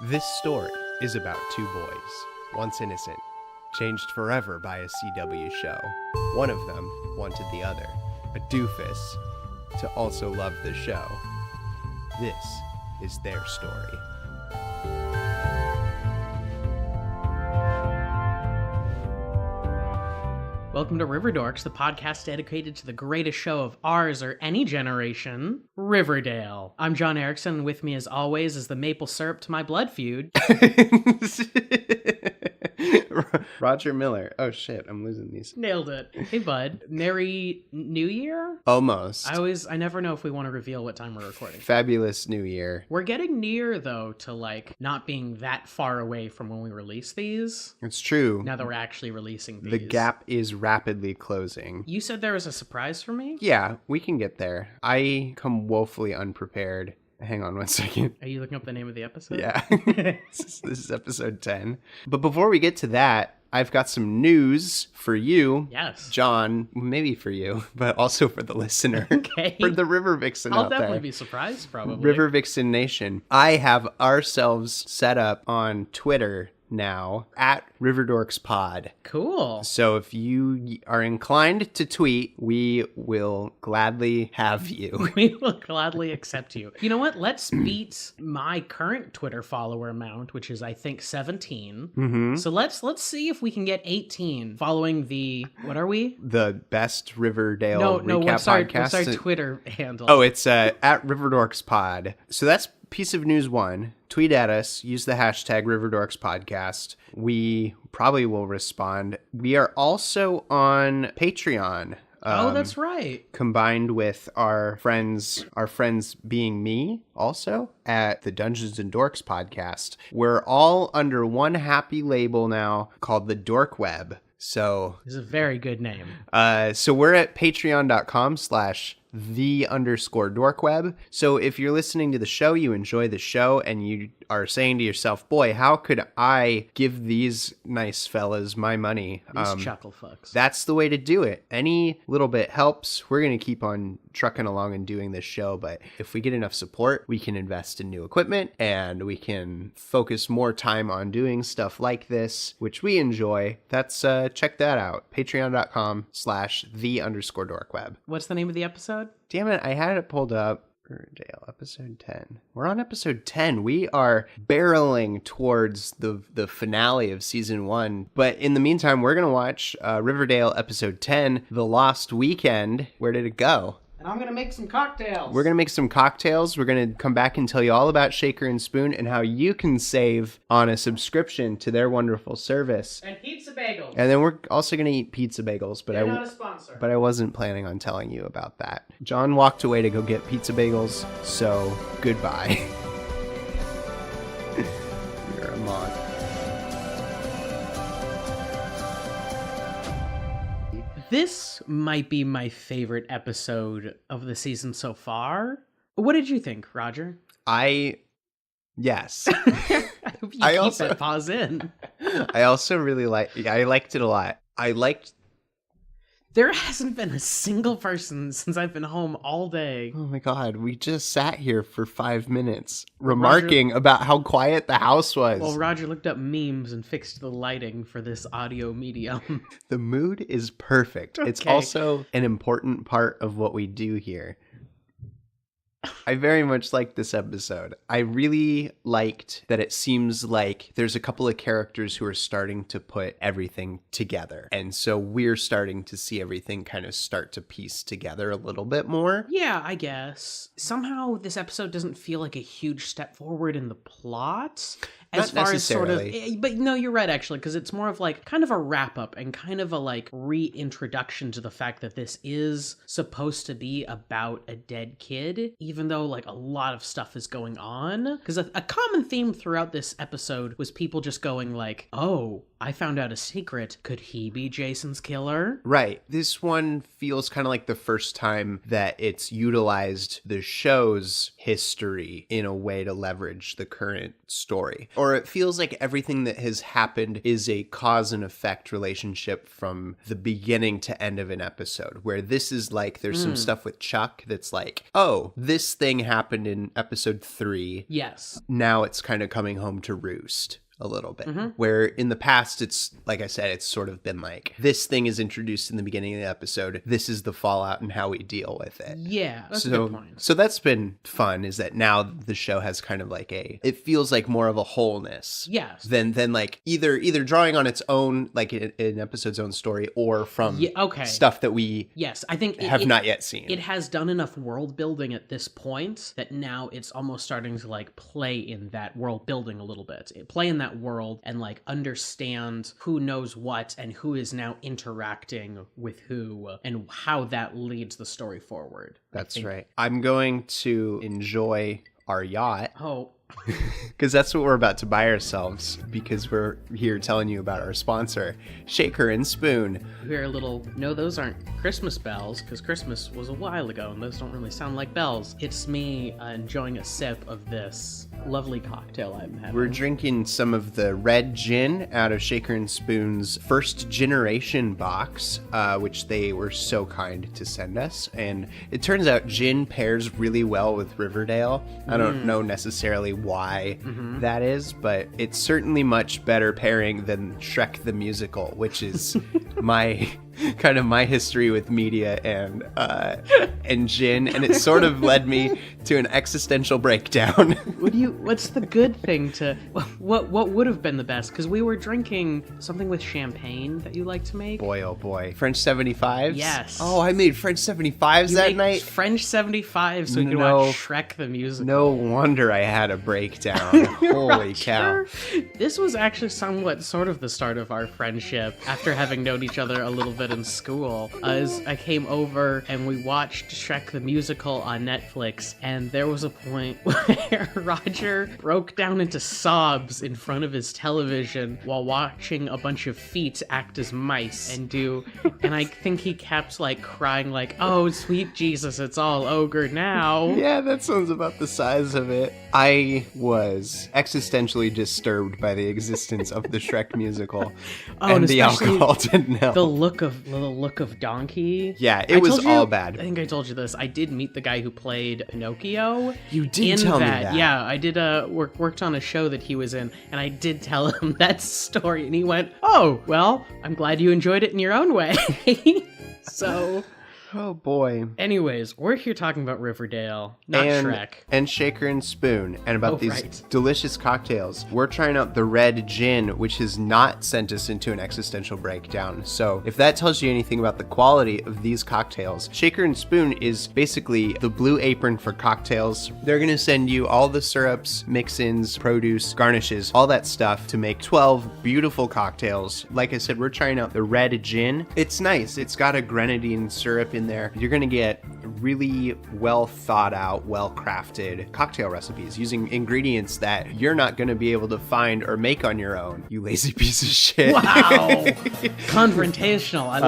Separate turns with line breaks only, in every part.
This story is about two boys, once innocent, changed forever by a CW show. One of them wanted the other, a doofus, to also love the show. This is their story.
Welcome to RiverDorks, the podcast dedicated to the greatest show of ours or any generation, Riverdale. I'm John Erickson, and with me as always is the maple syrup to my blood feud.
Roger Miller. Oh shit, I'm losing these.
Nailed it. Hey bud, Merry New Year?
Almost.
I never know if we want to reveal what time we're recording.
Fabulous New Year.
We're getting near, though, to not being that far away from when we release these.
It's true.
Now that we're actually releasing these.
The gap is rapidly closing.
You said there was a surprise for me?
Yeah, we can get there. I come woefully unprepared. Hang on one second.
Are you looking up the name of the episode?
Yeah. This is episode 10. But before we get to that, I've got some news for you.
Yes.
John, maybe for you, but also for the listener.
Okay.
For the River Vixen
I'll
out there.
I'll definitely be surprised, probably.
River Vixen Nation. I have ourselves set up on Twitter now at RiverDorks Pod.
Cool.
So if you are inclined to tweet, we will gladly have you.
We will gladly accept you. You know what? Let's beat my current Twitter follower amount, which is I think 17.
Mm-hmm.
So let's see if we can get 18 following the, what are we?
The best Riverdale recap podcast.
What's our Twitter handle?
Oh, it's at RiverDorks Pod. So that's piece of news one. Tweet at us. Use the hashtag RiverDorks Podcast. We probably will respond. We are also on Patreon.
Oh, that's right.
Combined with our friends being me also at the Dungeons and Dorks podcast. We're all under one happy label now called the Dork Web. So
it's a very good name.
So we're at patreon.com/the_dorkweb. So if you're listening to the show, you enjoy the show, and you are saying to yourself, boy, how could I give these nice fellas my money?
These chuckle fucks.
That's the way to do it. Any little bit helps. We're going to keep on trucking along and doing this show, but if we get enough support, we can invest in new equipment, and we can focus more time on doing stuff like this, which we enjoy. That's, check that out. Patreon.com/the_dorkweb.
What's the name of the episode?
Damn it, I had it pulled up. Riverdale, episode 10. We're on episode 10. We are barreling towards the finale of season 1. But in the meantime, we're going to watch Riverdale episode 10, The Lost Weekend. Where did it go?
And I'm going to make some cocktails.
We're going to make some cocktails. We're going to come back and tell you all about Shaker and Spoon and how you can save on a subscription to their wonderful service.
And pizza bagels.
And then we're also going to eat pizza bagels. But
They're not a sponsor.
But I wasn't planning on telling you about that. John walked away to go get pizza bagels, so goodbye. You're a mod.
This might be my favorite episode of the season so far. What did you think, Roger?
Yes.
I hope you keep that pause in.
I also really I liked it a lot.
There hasn't been a single person since I've been home all day.
Oh my God, we just sat here for 5 minutes remarking about how quiet the house was.
Well, Roger looked up memes and fixed the lighting for this audio medium.
The mood is perfect. Okay. It's also an important part of what we do here. I very much liked this episode. I really liked that it seems like there's a couple of characters who are starting to put everything together. And so we're starting to see everything kind of start to piece together a little bit more.
Yeah, I guess. Somehow this episode doesn't feel like a huge step forward in the plot. As
Not
far as sort of,
necessarily.
but no, you're right actually, because it's more of kind of a wrap up and kind of a reintroduction to the fact that this is supposed to be about a dead kid, even though a lot of stuff is going on. Because a common theme throughout this episode was people just going oh, I found out a secret. Could he be Jason's killer?
Right. This one feels kind of like the first time that it's utilized the show's history in a way to leverage the current story. Or it feels like everything that has happened is a cause and effect relationship from the beginning to end of an episode, where this is like there's some stuff with Chuck that's like, oh, this thing happened in episode 3.
Yes.
Now it's kind of coming home to roost a little bit, where in the past, it's like I said, it's sort of been like this thing is introduced in the beginning of the episode. This is the fallout and how we deal with it.
Yeah, that's a good point.
So that's been fun, is that now the show has kind of like it feels like more of a wholeness.
Yes.
Than like either drawing on its own, like an episode's own story, or from stuff that we
I think
have not yet seen.
It has done enough world building at this point that now it's almost starting to like play in that world building a little bit. Play in that world and like understand who knows what and who is now interacting with who and how that leads the story forward.
That's right. I'm going to enjoy our yacht.
Oh.
Because that's what we're about to buy ourselves, because we're here telling you about our sponsor, Shaker and Spoon.
You hear a little, no, those aren't Christmas bells, because Christmas was a while ago, and those don't really sound like bells. It's me enjoying a sip of this lovely cocktail I'm having.
We're drinking some of the red gin out of Shaker and Spoon's first generation box, which they were so kind to send us. And it turns out gin pairs really well with Riverdale. I don't know necessarily why that is, but it's certainly much better pairing than Shrek the Musical, which is my kind of my history with media and gin, and it sort of led me to an existential breakdown.
What's the good thing to what would have been the best? Because we were drinking something with champagne that you like to make.
Boy, oh boy, French 75s.
Yes.
Oh, I made French 75s that night.
French 75s, so we could watch Shrek the Musical.
No wonder I had a breakdown. Holy cow!
This was actually somewhat sort of the start of our friendship after having known each other a little bit in school. As I came over and we watched Shrek the Musical on Netflix, and there was a point where Roger broke down into sobs in front of his television while watching a bunch of feet act as mice and I think he kept like crying like, oh sweet Jesus, it's all ogre now.
Yeah, that sounds about the size of it. I was existentially disturbed by the existence of the Shrek musical and the alcohol didn't help.
The look of Donkey.
Yeah, it was all bad.
I think I told you this. I did meet the guy who played Pinocchio.
You did tell me that.
Yeah, I did worked on a show that he was in, and I did tell him that story, and he went, "Oh, well, I'm glad you enjoyed it in your own way." So.
Oh boy.
Anyways, we're here talking about Riverdale, not Shrek.
And Shaker and Spoon, and about these delicious cocktails. We're trying out the red gin, which has not sent us into an existential breakdown. So if that tells you anything about the quality of these cocktails, Shaker and Spoon is basically the Blue Apron for cocktails. They're going to send you all the syrups, mix-ins, produce, garnishes, all that stuff to make 12 beautiful cocktails. Like I said, we're trying out the red gin. It's nice. It's got a grenadine syrup in there. You're going to get really well thought out, well crafted cocktail recipes using ingredients that you're not going to be able to find or make on your own, you lazy piece of shit.
Wow. Confrontational. I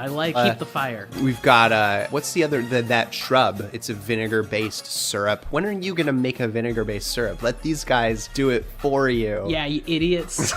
like it. Keep the fire.
We've got, what's the other, that shrub? It's a vinegar-based syrup. When are you going to make a vinegar-based syrup? Let these guys do it for you.
Yeah, you idiots.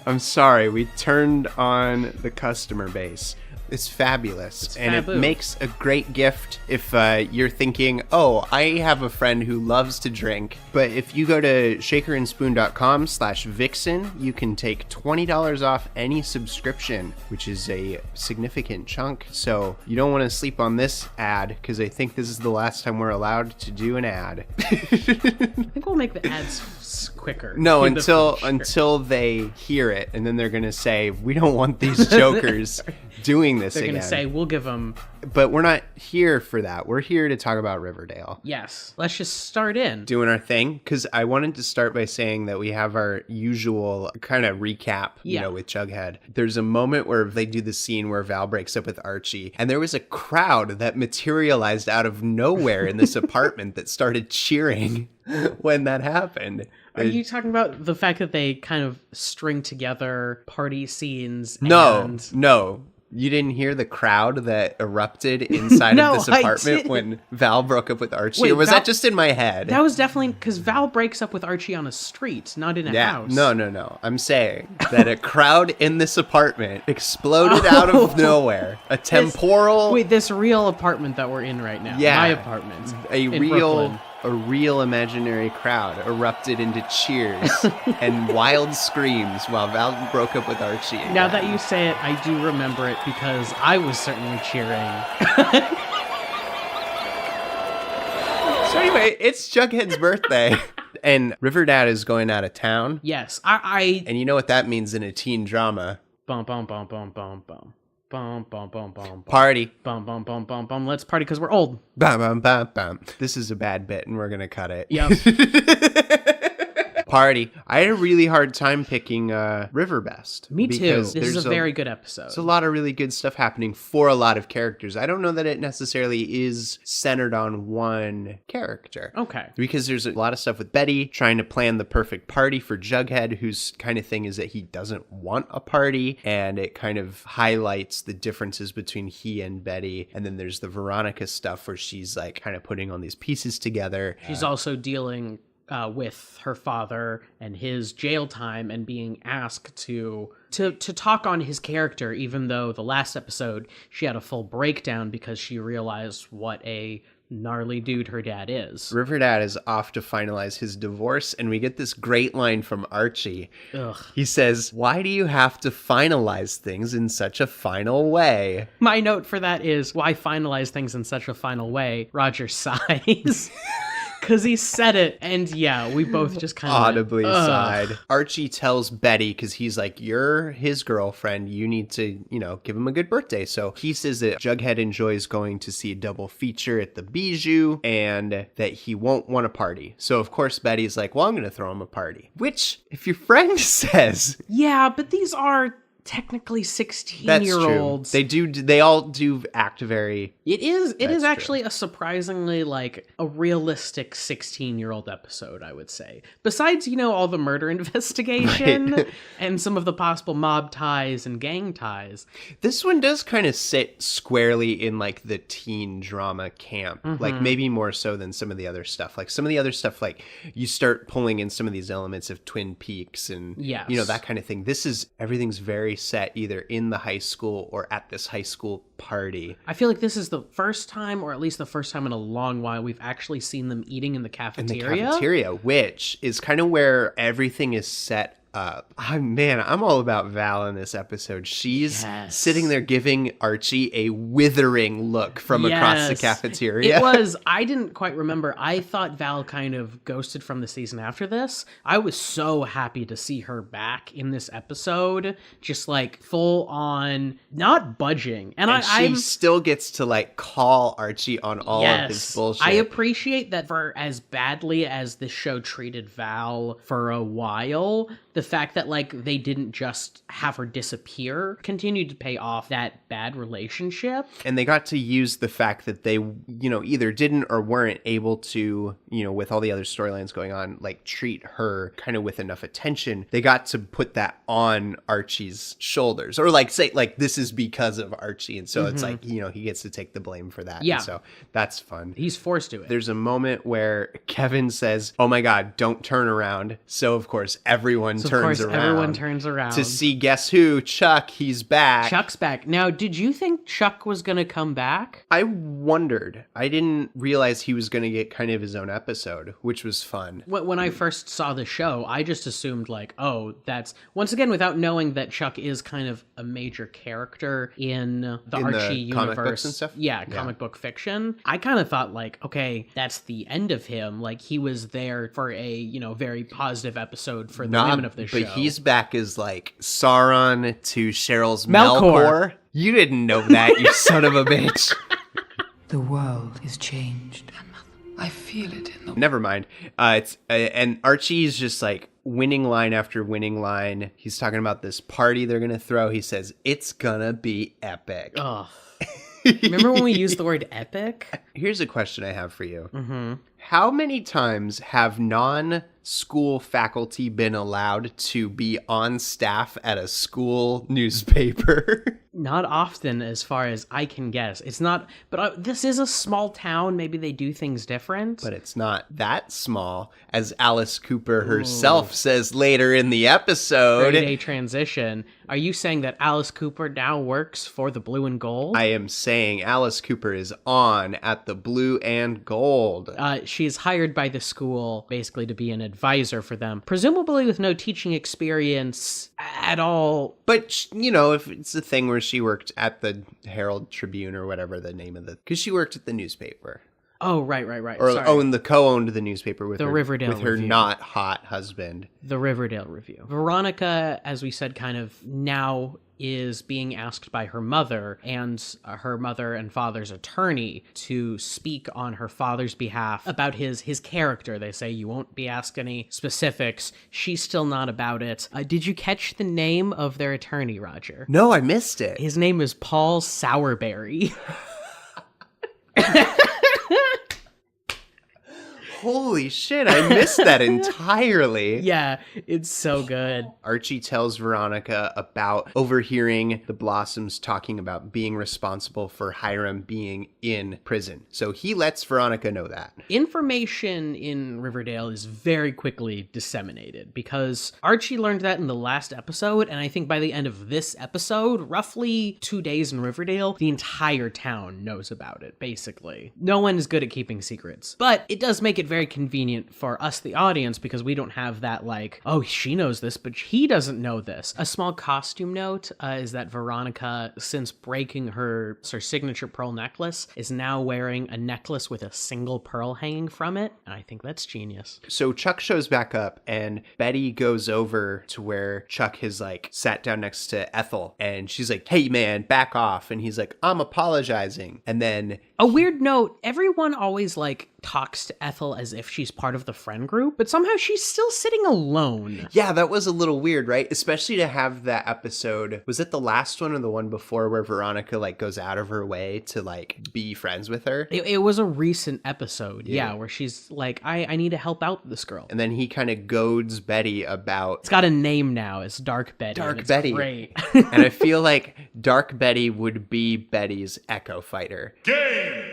I'm sorry, we turned on the customer base. It's fabulous, and it makes a great gift if you're thinking, oh, I have a friend who loves to drink. But if you go to shakerandspoon.com/Vixen, you can take $20 off any subscription, which is a significant chunk. So you don't want to sleep on this ad, because I think this is the last time we're allowed to do an ad.
I think we'll make the ads quicker.
No, until they hear it, and then they're going to say, we don't want these jokers doing this again.
They're going to say, we'll give them...
But we're not here for that. We're here to talk about Riverdale.
Yes. Let's just start in.
Doing our thing, because I wanted to start by saying that we have our usual kind of recap, with Jughead. There's a moment where they do the scene where Val breaks up with Archie, and there was a crowd that materialized out of nowhere in this apartment that started cheering when that happened.
Are you talking about the fact that they kind of string together party scenes?
No. You didn't hear the crowd that erupted inside of this apartment when Val broke up with Archie? Wait, or was that just in my head?
That was definitely because Val breaks up with Archie on a street, not in a house.
No. I'm saying that a crowd in this apartment exploded out of nowhere. A temporal...
This real apartment that we're in right now. Yeah. My apartment.
A real imaginary crowd erupted into cheers and wild screams while Val broke up with Archie again.
Now that you say it, I do remember it because I was certainly cheering.
So anyway, it's Jughead's birthday. And Riverdad is going out of town.
Yes,
And you know what that means in a teen drama.
Bum, bum, bum, bum, bum, bum. Bum, bum, bum, bum.
Party.
Bum, bum, bum, bum, bum. Let's party because we're old.
Bum, bum, bum, bum. This is a bad bit and we're going to cut it.
Yep.
Party. I had a really hard time picking River Best.
Me too. This is a very good episode.
There's a lot of really good stuff happening for a lot of characters. I don't know that it necessarily is centered on one character.
Okay.
Because there's a lot of stuff with Betty trying to plan the perfect party for Jughead, whose kind of thing is that he doesn't want a party, and it kind of highlights the differences between he and Betty. And then there's the Veronica stuff where she's like kind of putting on these pieces together.
She's also dealing with her father and his jail time and being asked to talk on his character, even though the last episode she had a full breakdown because she realized what a gnarly dude her dad is.
Riverdad is off to finalize his divorce, and we get this great line from Archie.
Ugh.
He says, "Why do you have to finalize things in such a final way?"
My note for that is, why finalize things in such a final way? Roger sighs. Because he said it, and yeah, we both just kind of
audibly sighed. Archie tells Betty, because he's like, you're his girlfriend, you need to, give him a good birthday. So he says that Jughead enjoys going to see a double feature at the Bijou, and that he won't want a party. So of course Betty's like, well, I'm going to throw him a party. Which, if your friend says...
Yeah, but these are... technically 16-year-olds.
That's true. They all do act very... It
is actually a surprisingly, a realistic 16-year-old episode, I would say. Besides, all the murder investigation right. And some of the possible mob ties and gang ties.
This one does kind of sit squarely in, the teen drama camp. Mm-hmm. Maybe more so than some of the other stuff. Some of the other stuff, you start pulling in some of these elements of Twin Peaks and,
yes.
That kind of thing. Everything's very set either in the high school or at this high school party.
I feel like this is the first time, or at least the first time in a long while, we've actually seen them eating in the cafeteria.
Which is kind of where everything is set up. I'm all about Val in this episode. She's sitting there giving Archie a withering look from across the cafeteria.
I didn't quite remember. I thought Val kind of ghosted from the season after this. I was so happy to see her back in this episode, just full on, not budging. And
she still gets to call Archie on all of his bullshit.
I appreciate that for as badly as this show treated Val for a while, the fact that they didn't just have her disappear continued to pay off that bad relationship.
And they got to use the fact that they, either didn't or weren't able to, with all the other storylines going on, treat her kind of with enough attention. They got to put that on Archie's shoulders or say this is because of Archie. And so it's he gets to take the blame for that.
Yeah.
And so that's fun.
He's forced to it.
There's a moment where Kevin says, oh my God, don't turn around. So of course, everyone turns around to see, guess who? Chuck. He's back.
Chuck's back. Now, did you think Chuck was going to come back?
I wondered. I didn't realize he was going to get kind of his own episode, which was fun.
When I first saw the show, I just assumed that's, once again, without knowing that Chuck is kind of a major character in the Archie universe.
Comic books and stuff?
Yeah, comic book fiction. I kind of thought okay, that's the end of him. He was there for a, very positive episode for the women of the show.
But he's back as Sauron to Cheryl's Melkor. You didn't know that, you son of a bitch.
The world is changed. I feel it in the...
Never mind. And Archie's just winning line after winning line. He's talking about this party they're going to throw. He says, it's going to be epic.
Oh. Remember when we used the word epic?
Here's a question I have for you.
Mm-hmm.
How many times have non-school faculty been allowed to be on staff at a school newspaper?
Not often, as far as I can guess. It's not, but this is a small town. Maybe they do things different.
But it's not that small, as Alice Cooper herself says later in the episode.
Grade A transition. Are you saying that Alice Cooper now works for the Blue and Gold?
I am saying Alice Cooper is on at the Blue and Gold.
She's hired by the school basically to be an advisor for them, presumably with no teaching experience at all.
But, you know, if it's a thing where she worked at the Herald Tribune or whatever the name of because she worked at the newspaper.
Oh, right.
Or
Sorry.
co-owned the newspaper with
the
her,
Riverdale
with her
Review.
not hot husband.
The Riverdale Review. Veronica, as we said, kind of now is being asked by her mother and her mother and father's attorney to speak on her father's behalf about his character. They say you won't be asked any specifics. She's still not about it. Did you catch the name of their attorney, Roger?
No, I missed it.
His name is Paul Sourberry.
Holy shit, I missed that entirely.
Yeah, it's so good.
Archie tells Veronica about overhearing the Blossoms talking about being responsible for Hiram being in prison. So he lets Veronica know that.
Information in Riverdale is very quickly disseminated because Archie learned that in the last episode, and I think by the end of this episode, roughly 2 days in Riverdale, the entire town knows about it, basically. No one is good at keeping secrets, but it does make it very convenient for us, the audience, because we don't have that like, oh, she knows this, but he doesn't know this. A small costume note is that Veronica, since breaking her signature pearl necklace, is now wearing a necklace with a single pearl hanging from it, and I think that's genius.
So Chuck shows back up, and Betty goes over to where Chuck has like sat down next to Ethel, and she's like, hey man, back off, and he's like, I'm apologizing. And then
a weird note, everyone always like talks to Ethel as if she's part of the friend group, but somehow she's still sitting alone.
Yeah, that was a little weird, right? Especially to have that episode. Was it the last one or the one before where Veronica like goes out of her way to like be friends with her?
It was a recent episode, yeah, where she's like, I need to help out this girl.
And then he kind of goads Betty about...
It's got a name now. It's Dark Betty.
Dark Betty.
Great.
And I feel like Dark Betty would be Betty's Echo Fighter.
Game!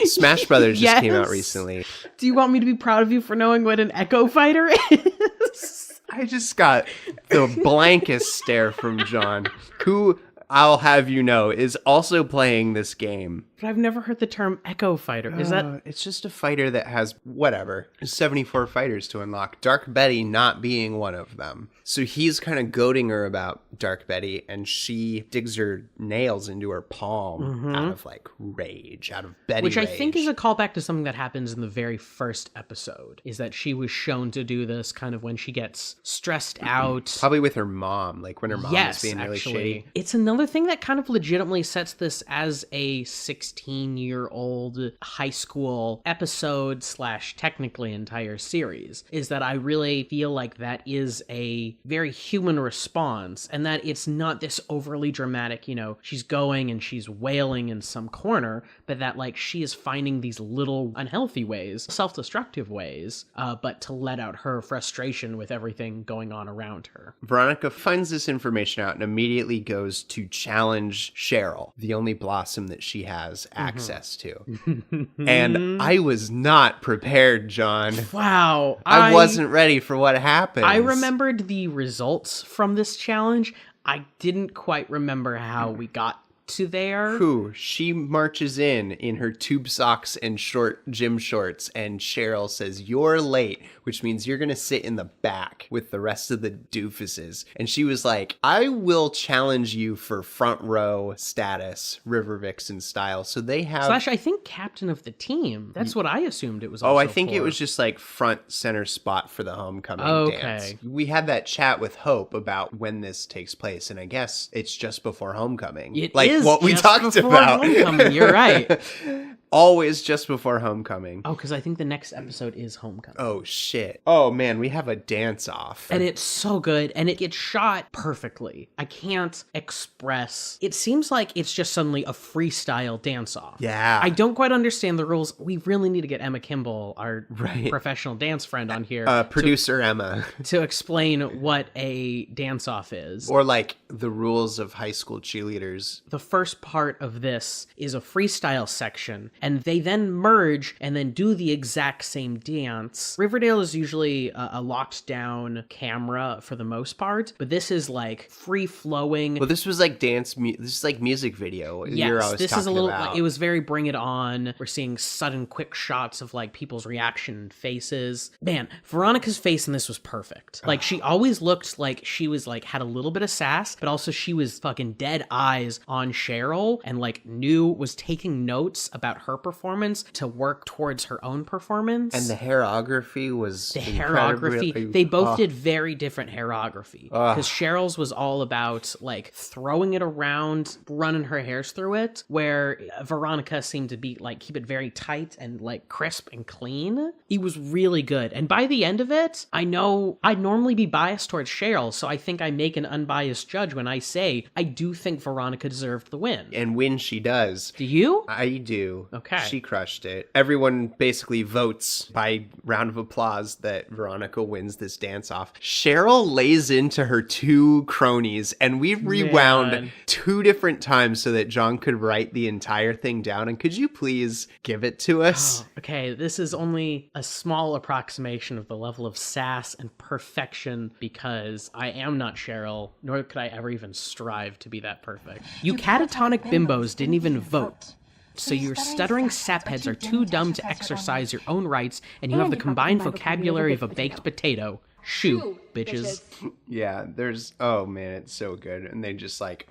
Smash Brothers just came out recently.
Do you want me to be proud of you for knowing what an Echo Fighter is?
I just got the blankest stare from John, who, I'll have you know, is also playing this game.
But I've never heard the term Echo Fighter. Is that...
It's just a fighter that has, whatever, 74 fighters to unlock. Dark Betty not being one of them. So he's kind of goading her about Dark Betty, and she digs her nails into her palm out of, like, rage, out of Betty
Which
rage.
I think is a callback to something that happens in the very first episode, is that she was shown to do this kind of when she gets stressed out.
Probably with her mom, like when her mom is being really shitty.
It's another thing that kind of legitimately sets this as a 16-year-old high school episode / technically entire series, is that I really feel like that is a very human response, and that it's not this overly dramatic, you know, she's going and she's wailing in some corner, but that like she is finding these little unhealthy ways, self-destructive ways, but to let out her frustration with everything going on around her.
Veronica finds this information out and immediately goes to challenge Cheryl, the only Blossom that she has access to. And I was not prepared, John.
Wow.
I wasn't ready for what happened.
I remembered the results from this challenge. I didn't quite remember how we got to there.
Who? She marches in her tube socks and short gym shorts, and Cheryl says, "You're late," which means you're going to sit in the back with the rest of the doofuses. And she was like, I will challenge you for front row status, River Vixen style. So they have...
/ I think captain of the team. That's what I assumed it was
Oh,
also
I think
for.
it was just like front center spot for the homecoming
Okay.
dance. We had that chat with Hope about when this takes place, and I guess it's just before homecoming.
It
like
is
what we
just
talked
before
about.
homecoming, you're right.
Always just before homecoming.
Oh, because I think the next episode is Homecoming.
Oh, shit. Oh, man, we have a dance-off.
And it's so good, and it gets shot perfectly. I can't express. It seems like it's just suddenly a freestyle dance-off.
Yeah.
I don't quite understand the rules. We really need to get Emma Kimball, our professional dance friend, on here.
Producer Emma.
To explain what a dance-off is.
Or, like, the rules of high school cheerleaders.
The first part of this is a freestyle section, and they then merge and then do the exact same dance. Riverdale is usually a locked down camera for the most part, but this is like free flowing.
Well, this was like this is like music video.
Yes, this is a little like, it was very Bring It On. We're seeing sudden quick shots of like people's reaction and faces. Man, Veronica's face in this was perfect. Like she always looked like she was like had a little bit of sass, but also she was fucking dead eyes on Cheryl and like was taking notes about her performance to work towards her own performance.
And the hairography was
they both did very different hairography, because Cheryl's was all about like throwing it around, running her hairs through it, where Veronica seemed to be like keep it very tight and like crisp and clean. It was really good, and by the end of it, I know I'd normally be biased towards Cheryl, so I think I make an unbiased judge when I say I do think Veronica deserved the win.
And when she does.
Do you?
I do.
Okay.
She crushed it. Everyone basically votes by round of applause that Veronica wins this dance-off. Cheryl lays into her two cronies, and we rewound 2 different times so that John could write the entire thing down. And could you please give it to us?
Oh, okay, this is only a small approximation of the level of sass and perfection, because I am not Cheryl, nor could I ever even strive to be that perfect. You catatonic bimbos didn't even vote. So your stuttering sapheads are too dumb to exercise your own rights, and you have the combined vocabulary of a baked potato. Shoo, bitches.
Yeah, oh man, it's so good. And they just like,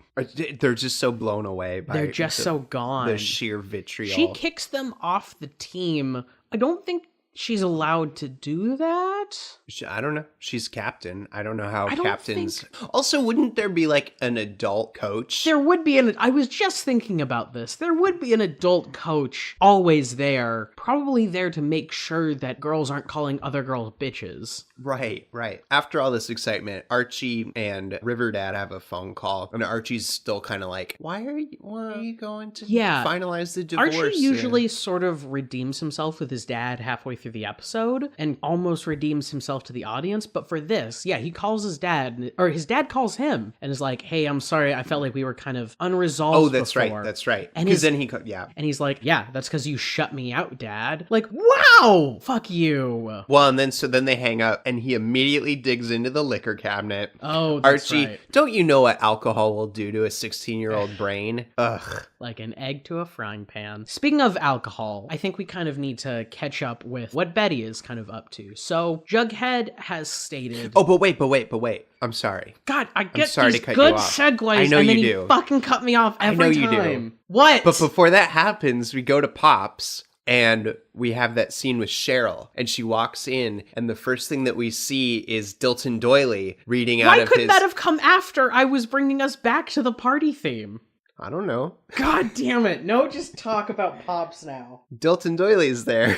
they're just so blown away by
they're just so gone.
The sheer vitriol.
She kicks them off the team. I don't think she's allowed to do that.
I don't know. She's captain. I don't know how captains... Also, wouldn't there be like an adult coach?
There would be I was just thinking about this. There would be an adult coach always there, probably there to make sure that girls aren't calling other girls bitches.
Right. After all this excitement, Archie and Riverdad have a phone call, and Archie's still kind of like, why are you going to finalize the divorce?
Archie usually sort of redeems himself with his dad halfway through the episode and almost redeems himself to the audience, but for this, he calls his dad, or his dad calls him and is like, hey, I'm sorry, I felt like we were kind of unresolved before.
That's right.
And
then
and he's like, yeah, that's because you shut me out, Dad. Like, wow, fuck you.
Well, and then they hang up, and he immediately digs into the liquor cabinet.
Oh, that's
Archie,
right.
Don't you know what alcohol will do to a 16-year-old brain? Ugh.
Like an egg to a frying pan. Speaking of alcohol, I think we kind of need to catch up with what Betty is kind of up to. So Jughead has stated...
Oh, but wait. I'm sorry.
God, I get
sorry
these
to cut
good
you off.
segues,
I know
and then
you
you
do.
Fucking cut me off every
I know
time.
you do.
What?
But before that happens, we go to Pops, and we have that scene with Cheryl, and she walks in, and the first thing that we see is Dilton Doily reading out of his...
Why couldn't that have come after I was bringing us back to the party theme?
I don't know.
God damn it. No, just talk about Pops now.
Dilton Doily's there.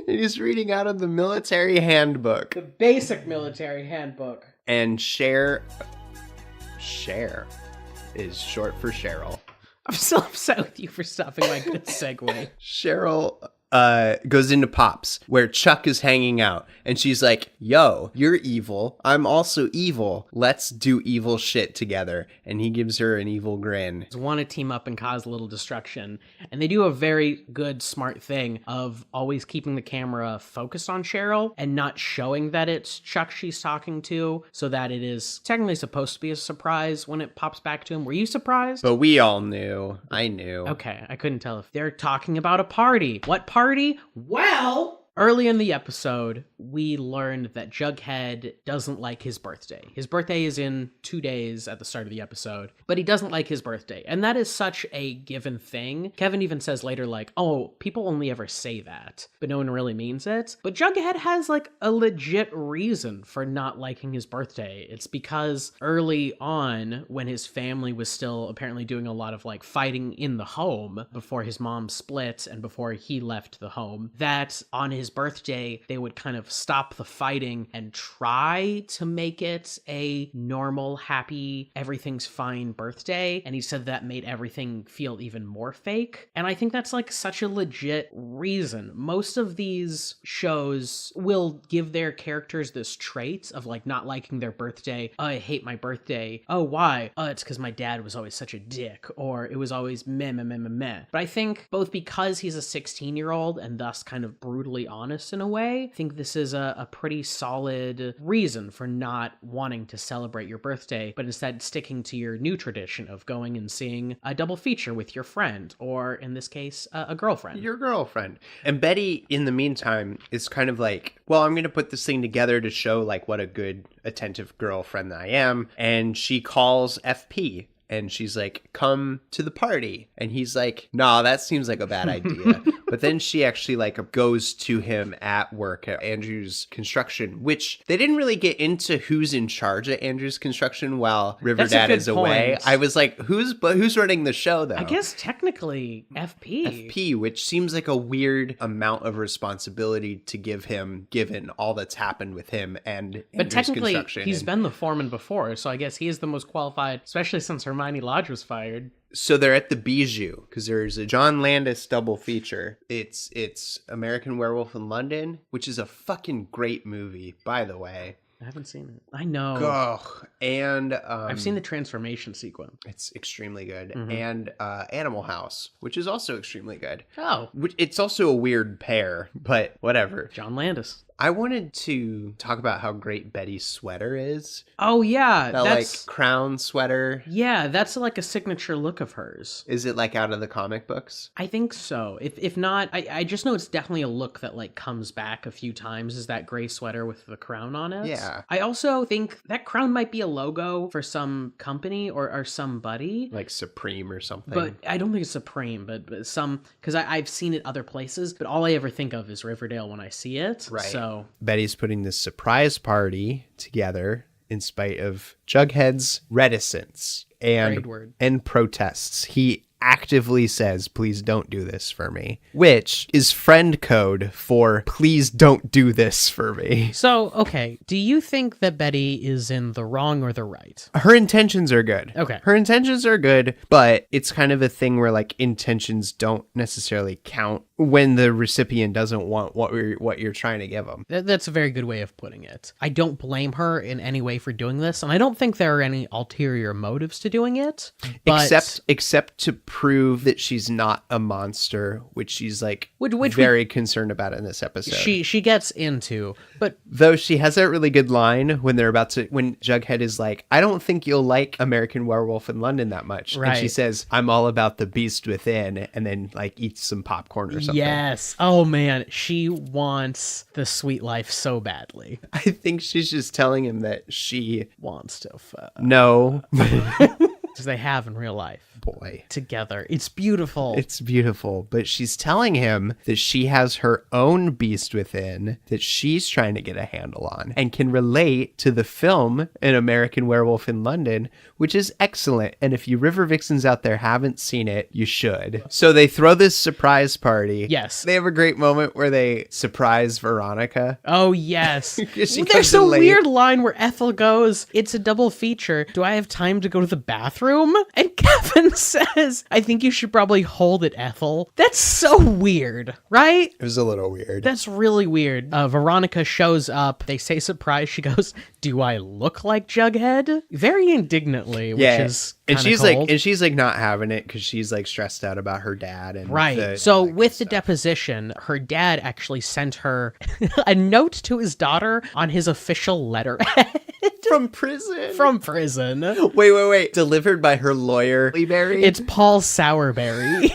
He's reading out of the military handbook.
The basic military handbook.
And Cher is short for Cheryl.
I'm so upset with you for stopping my good segue.
Cheryl goes into Pops, where Chuck is hanging out, and she's like, yo, you're evil. I'm also evil. Let's do evil shit together. And he gives her an evil grin.
Want to team up and cause a little destruction. And they do a very good, smart thing of always keeping the camera focused on Cheryl and not showing that it's Chuck she's talking to, so that it is technically supposed to be a surprise when it pops back to him. Were you surprised?
But we all knew. I knew.
Okay, I couldn't tell if they're talking about a party. What party? Well, Early in the episode, we learned that Jughead doesn't like his birthday. His birthday is in 2 days at the start of the episode, but he doesn't like his birthday. And that is such a given thing. Kevin even says later, like, oh, people only ever say that, but no one really means it. But Jughead has like a legit reason for not liking his birthday. It's because early on, when his family was still apparently doing a lot of like fighting in the home before his mom split and before he left the home, that on his birthday, they would kind of stop the fighting and try to make it a normal, happy, everything's fine birthday. And he said that made everything feel even more fake. And I think that's like such a legit reason. Most of these shows will give their characters this trait of like not liking their birthday. Oh, I hate my birthday. Oh, why? Oh, it's because my dad was always such a dick, or it was always meh, meh, meh, meh, meh. But I think both because he's a 16-year-old and thus kind of brutally honest in a way, I think this is a pretty solid reason for not wanting to celebrate your birthday, but instead sticking to your new tradition of going and seeing a double feature with your friend, or in this case, a girlfriend.
Your girlfriend. And Betty, in the meantime, is kind of like, well, I'm going to put this thing together to show like what a good, attentive girlfriend I am. And she calls FP. And she's like, come to the party. And he's like, nah, that seems like a bad idea. But then she actually like goes to him at work at Andrew's construction, which they didn't really get into who's in charge at Andrew's construction while Riverdad is away. I was like, who's running the show though?
I guess technically FP.
FP, which seems like a weird amount of responsibility to give him, given all that's happened with him and
but
Andrew's
technically,
construction.
He's been the foreman before, so I guess he is the most qualified, especially since Hermione Lodge was fired.
So they're at the Bijou because there's a John Landis double feature. It's American Werewolf in London, which is a fucking great movie, by the way.
I haven't seen it. I know.
Oh, and
I've seen the transformation sequence.
It's extremely good. Mm-hmm. And Animal House, which is also extremely good.
Oh.
It's also a weird pair, but whatever.
John Landis.
I wanted to talk about how great Betty's sweater is.
Oh, yeah.
That like crown sweater.
Yeah, that's like a signature look of hers.
Is it like out of the comic books?
I think so. If not, I just know it's definitely a look that like comes back a few times, is that gray sweater with the crown on it.
Yeah.
I also think that crown might be a logo for some company or somebody.
Like Supreme or something.
But I don't think it's Supreme, but some, because I've seen it other places, but all I ever think of is Riverdale when I see it.
Right.
So
Betty's putting this surprise party together in spite of Jughead's reticence and protests. He actively says, please don't do this for me, which is friend code for please don't do this for me.
So, okay, do you think that Betty is in the wrong or the right?
Her intentions are good.
Okay.
Her intentions are good, but it's kind of a thing where like intentions don't necessarily count when the recipient doesn't want what you're trying to give them.
That's a very good way of putting it. I don't blame her in any way for doing this, and I don't think there are any ulterior motives to doing it. But...
Except to prove that she's not a monster, which she's like very concerned about in this episode.
She gets into, but
though she has that really good line when Jughead is like, I don't think you'll like American Werewolf in London that much.
Right.
And she says, I'm all about the beast within, and then like eats some popcorn or something.
Yes. Oh man, she wants the sweet life so badly.
I think she's just telling him that she
wants to fuck.
No.
Because they have in real life.
Boy.
Together. It's beautiful.
It's beautiful. But she's telling him that she has her own beast within that she's trying to get a handle on and can relate to the film An American Werewolf in London, which is excellent. And if you River Vixens out there haven't seen it, you should. So they throw this surprise party.
Yes.
They have a great moment where they surprise Veronica.
Oh, yes. There's a weird line where Ethel goes, it's a double feature. Do I have time to go to the bathroom? And Kevin says, I think you should probably hold it, Ethel. That's so weird, right?
It was a little weird.
That's really weird. Veronica shows up. They say surprise. She goes, do I look like Jughead? Very indignantly, which is
and she's
cold.
She's like not having it because she's like stressed out about her dad. And
right. So with the deposition, her dad actually sent her a note to his daughter on his official letterhead.
From prison.
From prison.
Wait. Delivered by her lawyer, Berry?
It's Paul Sourberry.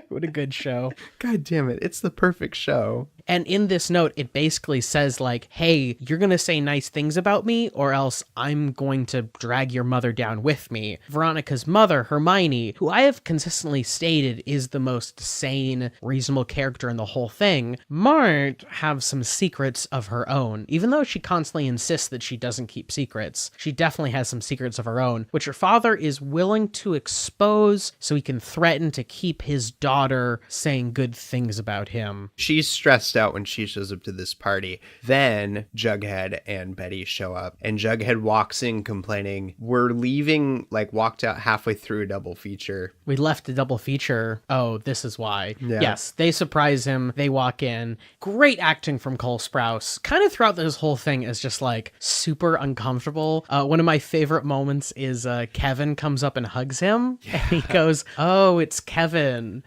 What
a good show.
God damn it. It's the perfect show.
And in this note, it basically says like, hey, you're going to say nice things about me or else I'm going to drag your mother down with me. Veronica's mother, Hermione, who I have consistently stated is the most sane, reasonable character in the whole thing, might have some secrets of her own. Even though she constantly insists that she doesn't keep secrets, she definitely has some secrets of her own, which her father is willing to expose so he can threaten to keep his daughter saying good things about him.
She's stressed out when she shows up to this party. Then Jughead and Betty show up, and Jughead walks in complaining, we're leaving, like walked out halfway through a double feature.
We left a double feature. Oh, this is why.
Yeah.
Yes, they surprise him. They walk in. Great acting from Cole Sprouse. Kind of throughout this whole thing is just like super uncomfortable. One of my favorite moments is Kevin comes up and hugs him. Yeah. And he goes, oh, it's Kevin.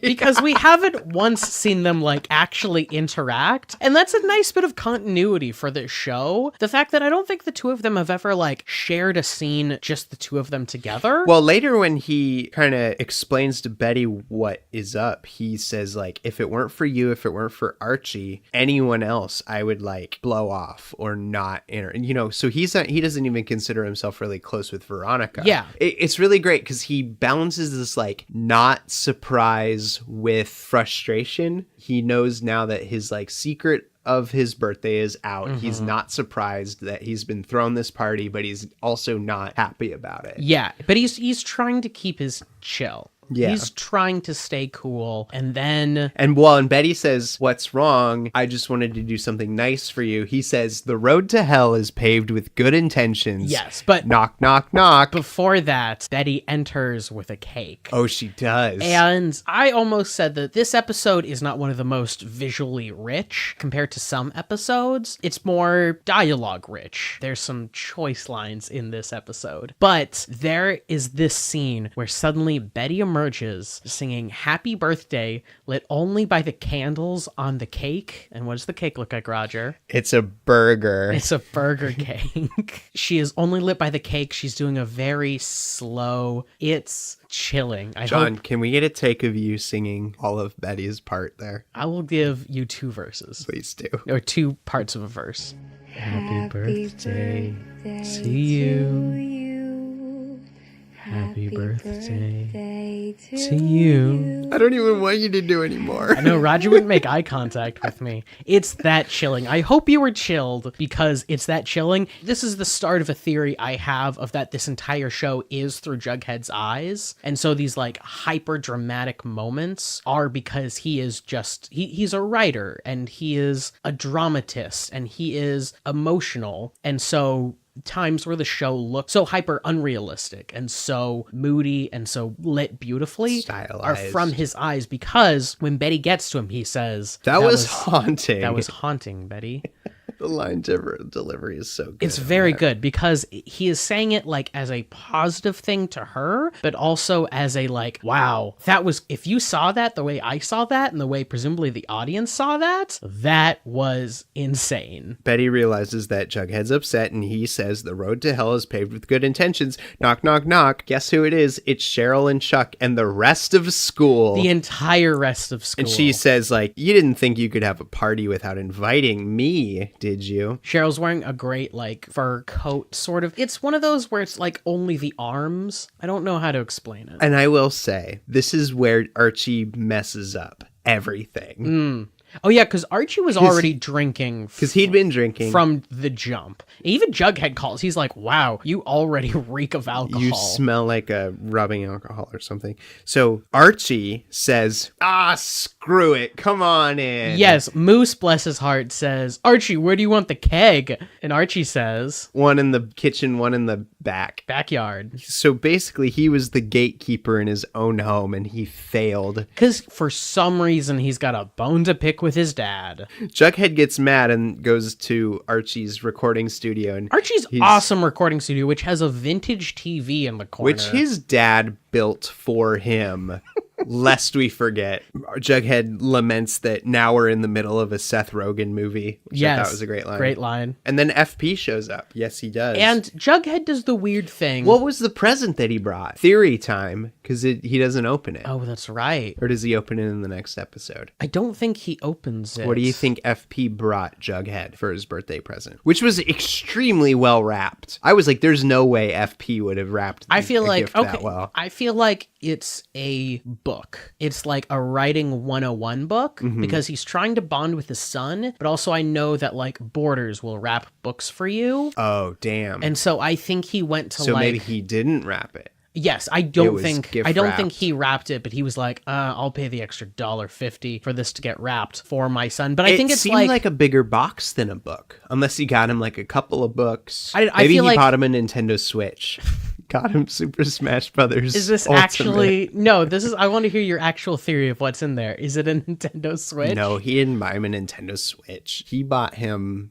Because we haven't once seen them like actually interact. And that's a nice bit of continuity for this show. The fact that I don't think the two of them have ever like shared a scene, just the two of them together.
Well, later when he kind of explains to Betty what is up, he says like, if it weren't for you, if it weren't for Archie, anyone else, I would like blow off or not enter. You know, so he doesn't even consider himself really close with Veronica.
Yeah.
It's really great because he balances this like not surprise with frustration. He knows now that his like secret of his birthday is out. Mm-hmm. He's not surprised that he's been thrown this party, but he's also not happy about it.
Yeah, but he's trying to keep his chill.
Yeah.
He's trying to stay cool. And then...
And Betty says, what's wrong? I just wanted to do something nice for you. He says, the road to hell is paved with good intentions.
Yes, but...
Knock, knock, knock.
Before that, Betty enters with a cake.
Oh, she does.
And I almost said that this episode is not one of the most visually rich compared to some episodes. It's more dialogue rich. There's some choice lines in this episode. But there is this scene where suddenly Betty emerges singing happy birthday lit only by the candles on the cake. And what does the cake look like, Roger?
It's a burger.
It's a burger cake. She is only lit by the cake. She's doing a very slow, it's chilling.
John, can we get a take of you singing all of Betty's part there?
I will give you 2 verses.
Please do.
Or 2 parts of a verse. Happy birthday to you. Happy birthday to you.
I don't even want you to do anymore.
I know, Roger wouldn't make eye contact with me. It's that chilling. I hope you were chilled because it's that chilling. This is the start of a theory I have of that this entire show is through Jughead's eyes. And so these like hyper dramatic moments are because he is just, he's a writer and he is a dramatist and he is emotional. And so times where the show looks so hyper unrealistic and so moody and so lit beautifully
stylized
are from his eyes, because when Betty gets to him, he says,
that was haunting.
That was haunting, Betty.
The line delivery is so good.
It's very good because he is saying it like as a positive thing to her, but also as a like, wow, that was, if you saw that the way I saw that and the way presumably the audience saw that, that was insane.
Betty realizes that Jughead's upset and he says the road to hell is paved with good intentions. Knock, knock, knock. Guess who it is? It's Cheryl and Chuck and the rest of school.
The entire rest of school.
And she says like, you didn't think you could have a party without inviting me, did you?
Cheryl's wearing a great like fur coat sort of. It's one of those where it's like only the arms. I don't know how to explain it.
And I will say, this is where Archie messes up everything.
Oh yeah, because Archie was already drinking.
Because he'd been drinking.
From the jump. Even Jughead calls. He's like, wow, you already reek of alcohol.
You smell like a rubbing alcohol or something. So Archie says, screw it. Come on in.
Yes, Moose, bless his heart, says, Archie, where do you want the keg? And Archie says,
one in the kitchen, one in the
backyard.
So basically he was the gatekeeper in his own home and he failed.
Because for some reason he's got a bone to pick with his dad.
Jughead gets mad and goes to Archie's recording studio. And
Archie's awesome recording studio, which has a vintage TV in the corner.
Which his dad built for him. Lest we forget, Jughead laments that now we're in the middle of a Seth Rogen movie, which I thought was a great line.
Great line.
And then FP shows up. Yes, he does.
And Jughead does the weird thing.
What was the present that he brought? Theory time, because he doesn't open it.
Oh, that's right.
Or does he open it in the next episode?
I don't think he opens it.
What do you think FP brought Jughead for his birthday present? Which was extremely well wrapped. I was like, there's no way FP would have wrapped
I feel
a
like,
gift
okay,
that well.
I feel like it's a book. It's like a writing 101 book because he's trying to bond with his son, but also I know that like Borders will wrap books for you.
Oh, damn.
And so I think he went to
so maybe he didn't wrap it.
Yes, I don't think
wrapped.
he wrapped it, but he was like, I'll pay the extra $1.50 for this to get wrapped for my son. But I think it's
seemed like a bigger box than a book, unless he got him like a couple of books.
I
Maybe
feel
he
like,
bought him a Nintendo Switch. Got him Super Smash Brothers.
Is this
Ultimate.
actually no? This is. I want to hear your actual theory of what's in there. Is it a Nintendo Switch?
No, he didn't buy him a Nintendo Switch. He bought him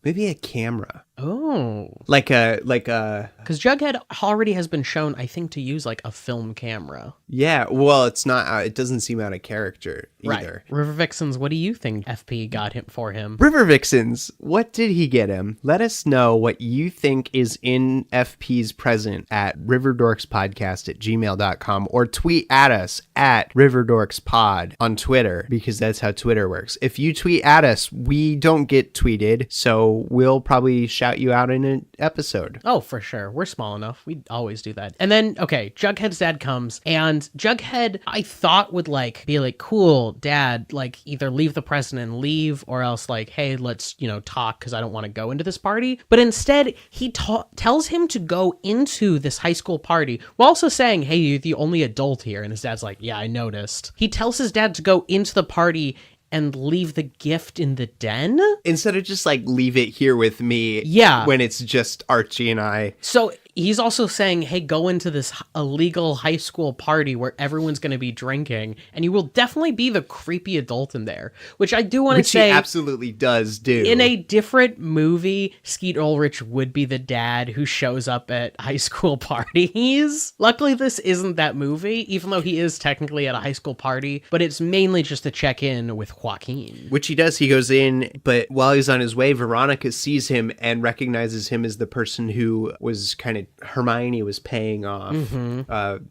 maybe a camera.
Oh,
like a
because Jughead already has been shown, I think, to use like a film camera.
Yeah, well, it's not. It doesn't seem out of character either.
Right. River Vixens, what do you think FP got him for him?
River Vixens, what did he get him? Let us know what you think is in FP's present at riverdorkspodcast@gmail.com or tweet at us at RiverDorksPod on Twitter, because that's how Twitter works. If you tweet at us, we don't get tweeted, so we'll probably shout you out in an episode.
Oh, for sure. We're small enough. We always do that. And then, okay, Jughead's dad comes, and Jughead, I thought would like be like, cool, dad, like either leave the present and leave, or else like, hey, let's, talk, because I don't want to go into this party. But instead, he tells him to go into this high school party while also saying, hey, you're the only adult here. And his dad's like, yeah, I noticed. He tells his dad to go into the party and leave the gift in the den?
Instead of just like leave it here with me.
Yeah.
When it's just Archie and I.
So he's also saying, hey, go into this illegal high school party where everyone's going to be drinking, and you will definitely be the creepy adult in there, which I do want to say.
Which he absolutely does do.
In a different movie, Skeet Ulrich would be the dad who shows up at high school parties. Luckily, this isn't that movie, even though he is technically at a high school party, but it's mainly just to check in with Joaquin.
Which he does. He goes in, but while he's on his way, Veronica sees him and recognizes him as the person who was kind of Hermione was paying off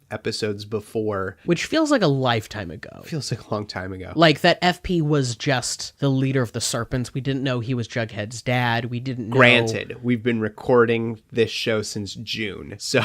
episodes before.
Which feels like a lifetime ago.
Feels like a long time ago.
Like that FP was just the leader of the Serpents. We didn't know he was Jughead's dad. We didn't know.
Granted, we've been recording this show since June, so...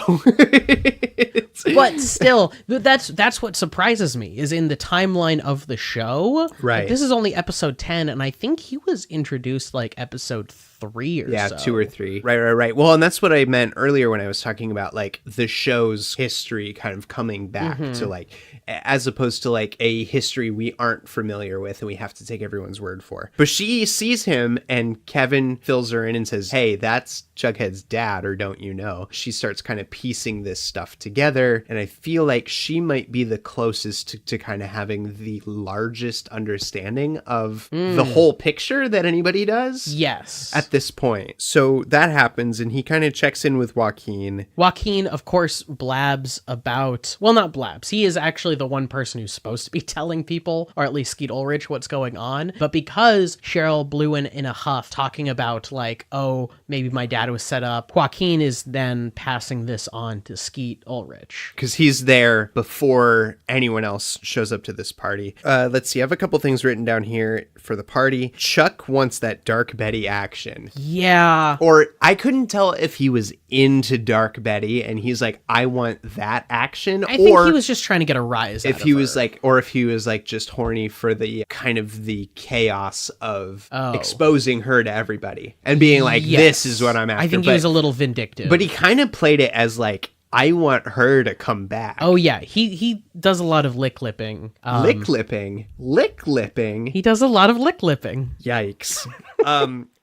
But still, that's what surprises me, is in the timeline of the show.
Right.
Like, this is only episode 10, and I think he was introduced like episode 3 or so.
Yeah, 2 or 3. Right. Well, and that's what I meant earlier when I was talking about like the show's history kind of coming back to like, as opposed to like a history we aren't familiar with and we have to take everyone's word for. But she sees him and Kevin fills her in and says, hey, that's Jughead's dad, or don't you know? She starts kind of piecing this stuff together, and I feel like she might be the closest to kind of having the largest understanding of the whole picture that anybody does.
Yes.
At this point. So that happens, and he kind of checks in with Joaquin.
Joaquin, of course, blabs about... Well, not blabs. He is actually the one person who's supposed to be telling people, or at least Skeet Ulrich, what's going on. But because Cheryl blew in a huff talking about, like, oh, maybe my dad was set up, Joaquin is then passing this on to Skeet Ulrich.
Because he's there before anyone else shows up to this party. Let's see. I have a couple things written down here for the party. Chuck wants that Dark Betty action.
Yeah.
Or I couldn't tell if he was into Dark Betty and he's like, I want that action.
I think he was just trying to get a rise
if he was like, or if he was like just horny for the kind of the chaos of exposing her to everybody and being like, this is what I'm after.
I think he was a little vindictive.
But he kind of played it as like, I want her to come back.
Oh, yeah. He does a lot of lick-lipping. Lick-lipping?
Lick-lipping?
He does a lot of lick-lipping.
Yikes.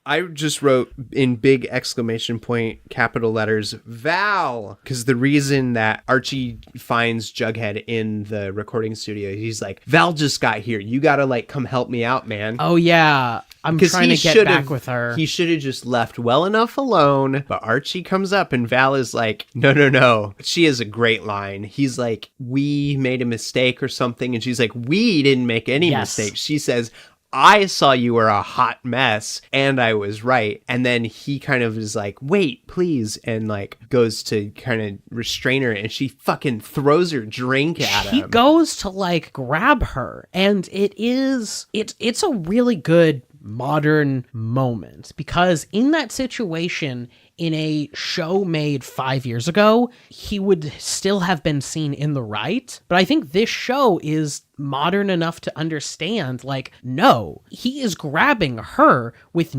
I just wrote in big exclamation point capital letters, Val, because the reason that Archie finds Jughead in the recording studio, he's like, Val just got here. You gotta like come help me out, man.
Oh yeah. I'm trying to get back with her.
He should have just left well enough alone. But Archie comes up and Val is like, no. She has a great line. He's like, we made a mistake or something. And she's like, we didn't make any mistakes. She says, I saw you were a hot mess and I was right. And then he kind of is like, wait, please. And like goes to kind of restrain her and she fucking throws her drink at him.
He goes to like grab her and it's a really good modern moment because in that situation, in a show made 5 years ago, he would still have been seen in the right. But I think this show is modern enough to understand, like, no, he is grabbing her with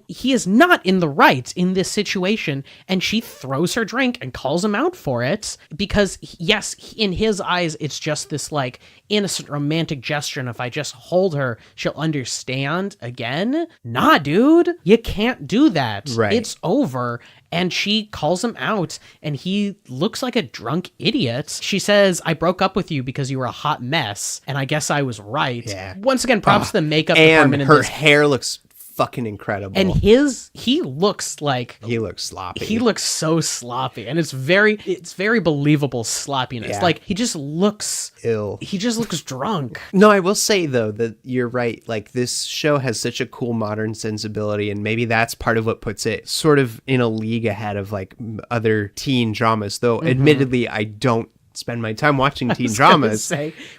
he is not in the right in this situation. And she throws her drink and calls him out for it because, yes, in his eyes, it's just this like innocent romantic gesture. And if I just hold her, she'll understand again. Nah, dude, you can't do that.
Right.
It's over. And she calls him out and he looks like a drunk idiot. She says, I broke up with you because you were a hot mess. And I guess I was right.
Yeah.
Once again, props to the makeup department.
And her hair looks fucking incredible.
And he looks like...
He looks sloppy.
He looks so sloppy. And it's very believable sloppiness.
Yeah.
Like, he just looks...
ill.
He just looks drunk.
No, I will say, though, that you're right. Like, this show has such a cool modern sensibility, and maybe that's part of what puts it sort of in a league ahead of, like, other teen dramas. Though, admittedly, I don't spend my time watching teen dramas.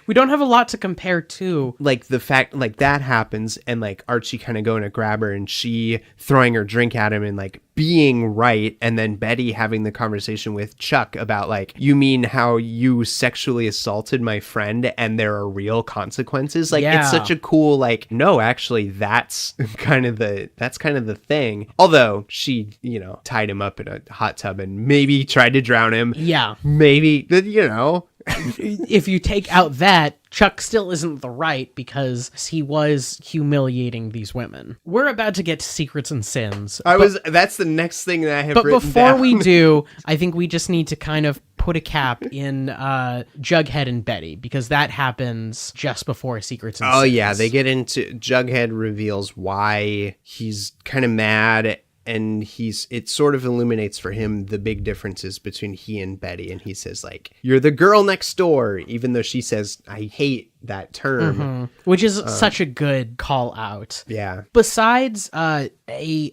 We don't have a lot to compare to.
Like the fact like that happens and like Archie kind of going to grab her and she throwing her drink at him and like being right, and then Betty having the conversation with Chuck about like, you mean how you sexually assaulted my friend and there are real consequences? Like it's such a cool like, no, actually that's kind of the thing. Although she, you know, tied him up in a hot tub and maybe tried to drown him.
Yeah.
Maybe, you know.
If you take out that, Chuck still isn't the right because he was humiliating these women. We're about to get to Secrets and Sins.
That's the next thing that I have written down. But
before we do, I think we just need to kind of put a cap in Jughead and Betty because that happens just before Secrets and Sins.
Oh yeah, they get into... Jughead reveals why he's kind of mad, and it sort of illuminates for him the big differences between he and Betty. And he says like, you're the girl next door, even though she says, I hate that term.
Which is such a good call out.
Yeah.
Besides a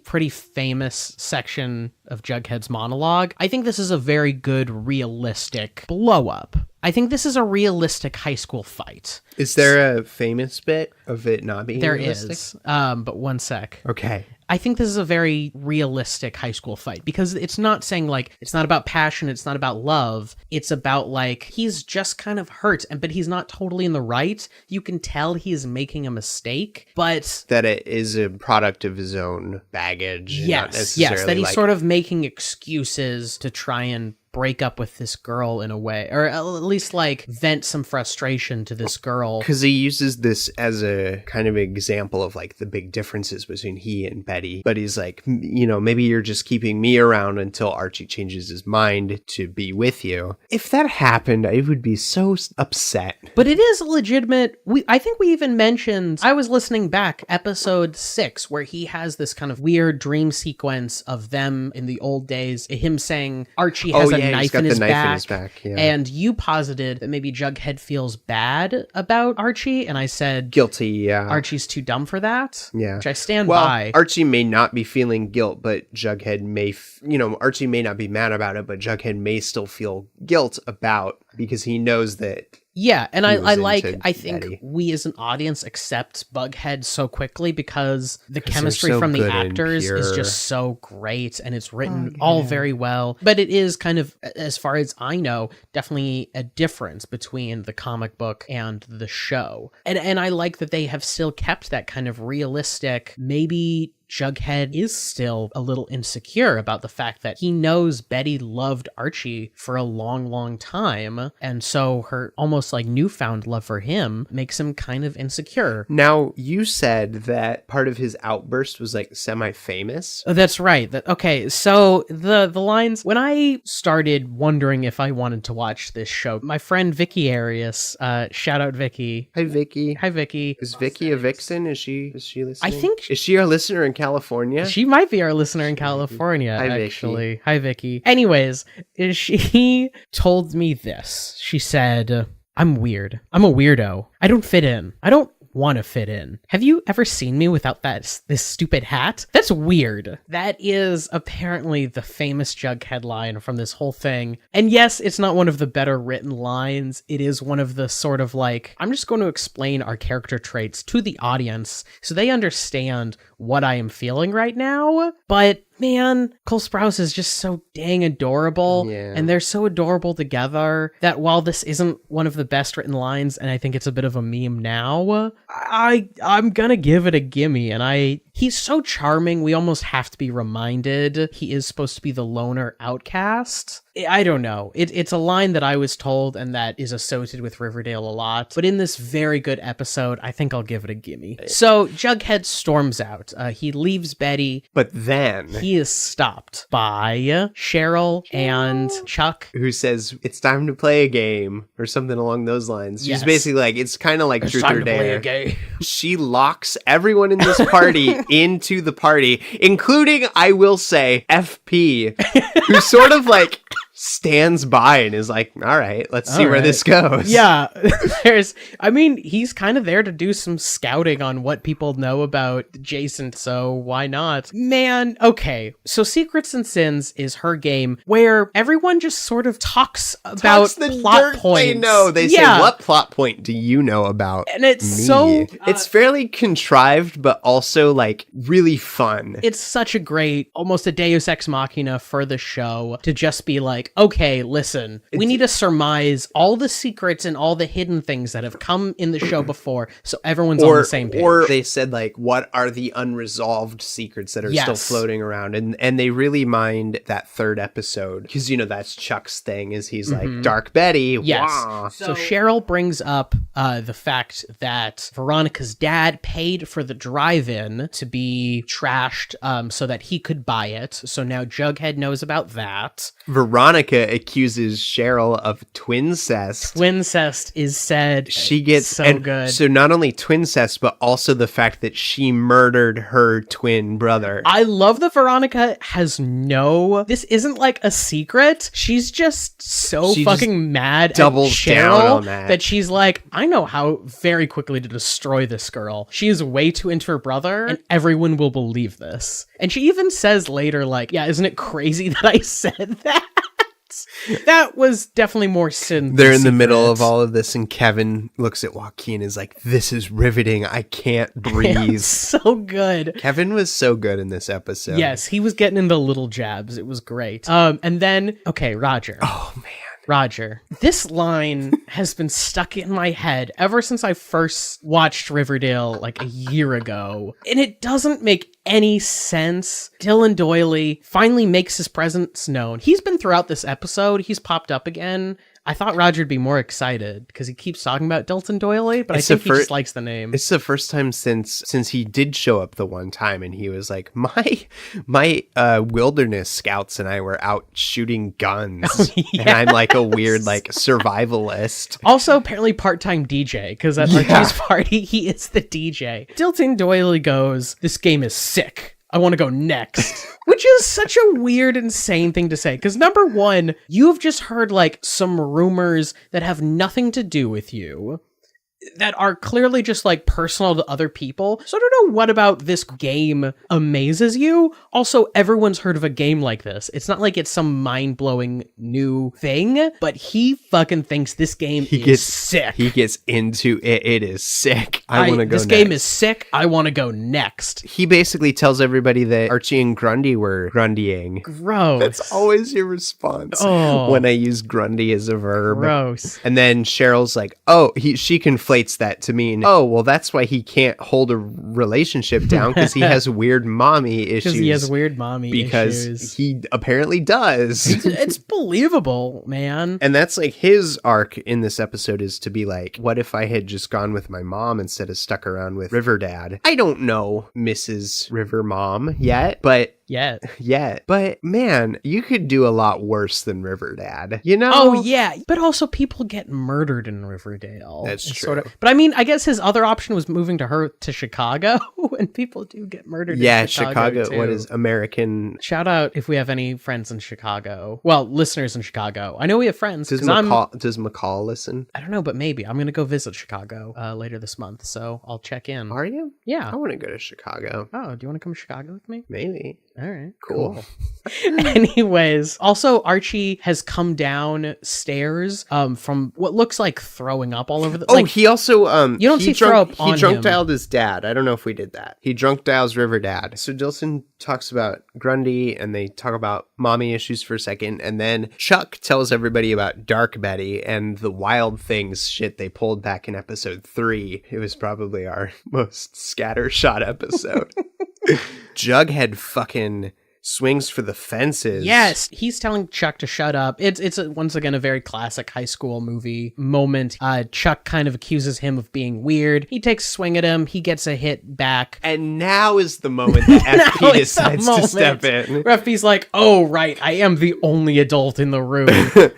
pretty famous section of Jughead's monologue, I think this is a very good realistic blow up. I think this is a realistic high school fight.
Is there a famous bit of it not being realistic?
There is, but one sec.
Okay.
I think this is a very realistic high school fight because it's not saying like, it's not about passion, it's not about love. It's about like, he's just kind of hurt, but he's not totally in the right. You can tell he's making a mistake, but... That
it is a product of his own baggage.
Yes, that he's sort of making excuses to try and break up with this girl in a way, or at least like vent some frustration to this girl.
Because he uses this as a kind of example of like the big differences between he and Betty. But he's like, you know, maybe you're just keeping me around until Archie changes his mind to be with you. If that happened, I would be so upset.
But it is legitimate. I think we even mentioned, I was listening back, episode 6, where he has this kind of weird dream sequence of them in the old days, him saying Archie has a knife in his back.
Yeah.
And you posited that maybe Jughead feels bad about Archie, and I said
guilty. Yeah,
Archie's too dumb for that.
Yeah,
which I stand by.
Archie may not be feeling guilt, but Jughead may, Archie may not be mad about it, but Jughead may still feel guilt about, because he knows that.
Yeah, and I think Betty. We as an audience accept Bughead so quickly because the chemistry from the actors is just so great, and it's written all very well. But it is kind of, as far as I know, definitely a difference between the comic book and the show. And I like that they have still kept that kind of realistic, maybe Jughead is still a little insecure about the fact that he knows Betty loved Archie for a long, long time. And so her almost like newfound love for him makes him kind of insecure.
Now, you said that part of his outburst was like semi-famous.
Oh, that's right. Okay, so the lines, when I started wondering if I wanted to watch this show, my friend Vicky Arias, shout out Vicky.
Hi, Vicky.
Hi, Vicky.
Is Vicky a vixen? Is she listening?
I think
Is she our listener in California?
she might be our listener in California,
Hi,
actually. Hi, Vicky. Anyways, she told me this. She said, I'm weird. I'm a weirdo. I don't fit in. I don't want to fit in. Have you ever seen me without this stupid hat? That's weird. That is apparently the famous Jughead line from this whole thing. And yes, it's not one of the better written lines. It is one of the sort of like, I'm just going to explain our character traits to the audience so they understand what I am feeling right now. But man, Cole Sprouse is just so dang adorable.
Yeah.
And they're so adorable together that while this isn't one of the best written lines, and I think it's a bit of a meme now, I'm gonna give it a gimme. And he's so charming, we almost have to be reminded he is supposed to be the loner outcast. I don't know. It's a line that I was told and that is associated with Riverdale a lot. But in this very good episode, I think I'll give it a gimme. So Jughead storms out. He leaves Betty.
But then
He is stopped by Cheryl and Chuck.
who says, it's time to play a game, or something along those lines. She's
Yes.
basically like, it's kind of like Truth or Dare.
Game.
She locks everyone in this party into the party, including, I will say, FP, who sort of like stands by and is like, all right, let's see where this goes.
Yeah, he's kind of there to do some scouting on what people know about Jason, so why not? Man, okay, so Secrets and Sins is her game where everyone just sort of talks about
the
plot
dirt
points.
They know. They say, what plot point do you know about
And it's
me?
so...
it's fairly contrived, but also like really fun.
It's such a great, almost a Deus Ex Machina for the show to just be like, okay, listen, we need to surmise all the secrets and all the hidden things that have come in the show before, so everyone's on the same page.
Or they said, like, what are the unresolved secrets that are still floating around? And they really mind that third episode, because, you know, that's Chuck's thing, is he's like, Dark Betty,
yes.
wah.
So Cheryl brings up the fact that Veronica's dad paid for the drive-in to be trashed so that he could buy it. So now Jughead knows about that.
Veronica accuses Cheryl of twincest.
Twincest is said.
She gets
so good.
So not only twincest, but also the fact that she murdered her twin brother.
I love that Veronica has this isn't like a secret. She's just she fucking mad at Cheryl that she's like, I know how very quickly to destroy this girl. She is way too into her brother and everyone will believe this. And she even says later, like, yeah, isn't it crazy that I said that? That was definitely more sin.
They're in the middle of all of this, and Kevin looks at Joaquin and is like, this is riveting. I can't breathe.
So good.
Kevin was so good in this episode.
Yes, he was getting into little jabs. It was great. And then, okay, Roger.
Oh, man.
Roger, this line has been stuck in my head ever since I first watched Riverdale like a year ago, and it doesn't make any sense. Dylan Doyley finally makes his presence known. He's been throughout this episode. He's popped up again. I thought Roger'd be more excited because he keeps talking about Dilton Doyley, but I think he just likes the name.
It's the first time since he did show up the one time, and he was like, my wilderness scouts and I were out shooting guns. Oh, yes. And I'm like a weird like survivalist.
Also apparently part-time DJ, because at Archie's party, he is the DJ. Dilton Doyley goes, this game is sick. I want to go next. Which is such a weird, insane thing to say. Because number one, you've just heard like some rumors that have nothing to do with you, that are clearly just like personal to other people. So I don't know what about this game amazes you. Also, everyone's heard of a game like this. It's not like it's some mind-blowing new thing, but he fucking thinks this game is sick.
He gets into it. It is sick. I want to go
next. This game is sick. I want to go next.
He basically tells everybody that Archie and Grundy were Grundying.
Gross.
That's always your response when I use Grundy as a verb.
Gross.
And then Cheryl's like, she conflated conflates that to mean, oh, well, that's why he can't hold a relationship down because he has weird mommy issues.
Because he has weird mommy
because
issues.
He apparently does.
It's believable, man.
And that's like his arc in this episode is to be like, what if I had just gone with my mom instead of stuck around with River Dad? I don't know Mrs. River Mom yet, but but man, you could do a lot worse than River Dad, you know?
Oh yeah, but also people get murdered in Riverdale.
That's true.
Sort of, but I mean, I guess his other option was moving to Chicago, and people do get murdered.
Yeah,
in Chicago too.
What is American?
Shout out if we have any friends in Chicago. Well, listeners in Chicago. I know we have friends.
Does McCall listen?
I don't know, but maybe I'm gonna go visit Chicago later this month, so I'll check in.
Are you?
Yeah,
I want to go to Chicago.
Oh, do you want to come to Chicago with me?
Maybe.
All right,
cool.
Anyways, also Archie has come downstairs from what looks like throwing up all over the.
Oh, he also
you don't see throw up on him.
He drunk dialed his dad. I don't know if we did that. He drunk dials River Dad. So Dilson talks about Grundy and they talk about mommy issues for a second, and then Chuck tells everybody about Dark Betty and the wild things shit they pulled back in episode 3. It was probably our most scattershot episode. Jughead fucking swings for the fences.
Yes, he's telling Chuck to shut up. It's once again a very classic high school movie moment. Chuck kind of accuses him of being weird. He takes a swing at him. He gets a hit back.
And now is the moment that FP decides to step in.
FP's like, oh, right, I am the only adult in the room.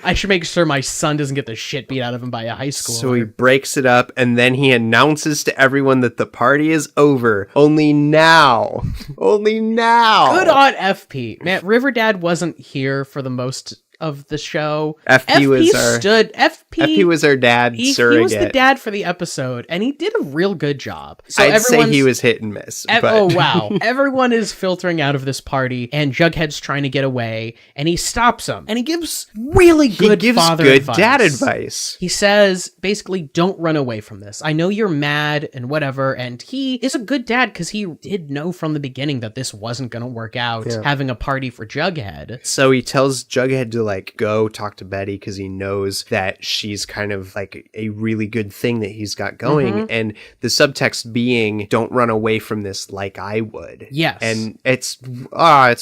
I should make sure my son doesn't get the shit beat out of him by a high schooler.
So he breaks it up, and then he announces to everyone that the party is over. Only now. Only now.
Good on FP. Man, River Dad wasn't here for the most of the show.
FP was our dad surrogate.
He was the dad for the episode, and he did a real good job. So
I'd say he was hit and miss.
Oh, wow. Everyone is filtering out of this party, and Jughead's trying to get away, and he stops him. And he gives really good father advice.
Dad advice.
He says, basically, don't run away from this. I know you're mad and whatever, and he is a good dad because he did know from the beginning that this wasn't going to work out, having a party for Jughead.
So he tells Jughead to like go talk to Betty because he knows that she's kind of like a really good thing that he's got going, and the subtext being don't run away from this like I would.
Yes.
And it's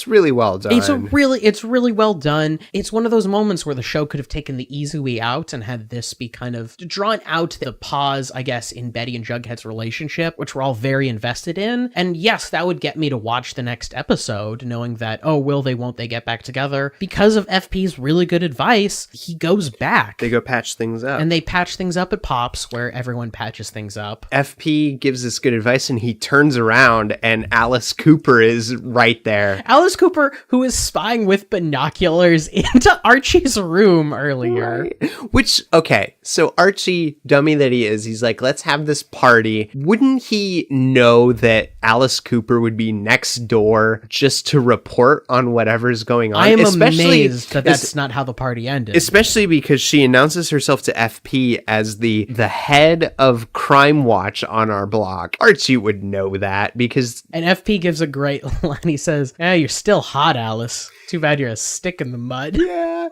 really well done.
It's really well done. It's one of those moments where the show could have taken the easy way out and had this be kind of drawn out the pause, I guess, in Betty and Jughead's relationship, which we're all very invested in. And yes, that would get me to watch the next episode knowing that, oh, will they, won't they get back together? Because of FP's really good advice, he goes back.
They go patch things up.
And they patch things up at Pops, where everyone patches things up.
FP gives this good advice, and he turns around, and Alice Cooper is right there.
Alice Cooper, who is spying with binoculars into Archie's room earlier.
Right. Which, okay, so Archie, dummy that he is, he's like, let's have this party. Wouldn't he know that Alice Cooper would be next door just to report on whatever's going on?
I am amazed that that's not how the party ended.
Especially because she announces herself to FP as the head of Crime Watch on our block. Archie would know that because...
And FP gives a great line. He says, you're still hot, Alice. Too bad you're a stick in the mud.
Yeah.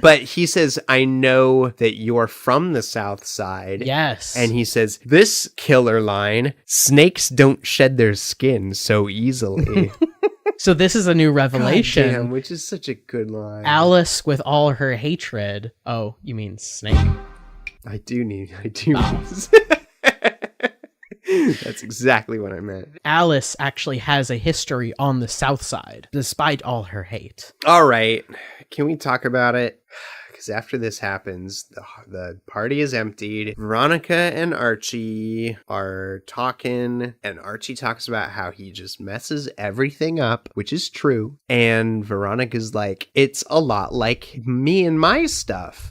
But he says, I know that you're from the South Side.
Yes.
And he says, this killer line, snakes don't shed their skin so easily.
So this is a new revelation.
God damn, which is such a good line.
Alice with all her hatred. Oh, you mean snake?
I do. That's exactly what I meant.
Alice actually has a history on the South Side, despite all her hate.
All right. Can we talk about it? Because after this happens, the party is emptied. Veronica and Archie are talking, and Archie talks about how he just messes everything up, which is true. And Veronica's like, it's a lot like me and my stuff.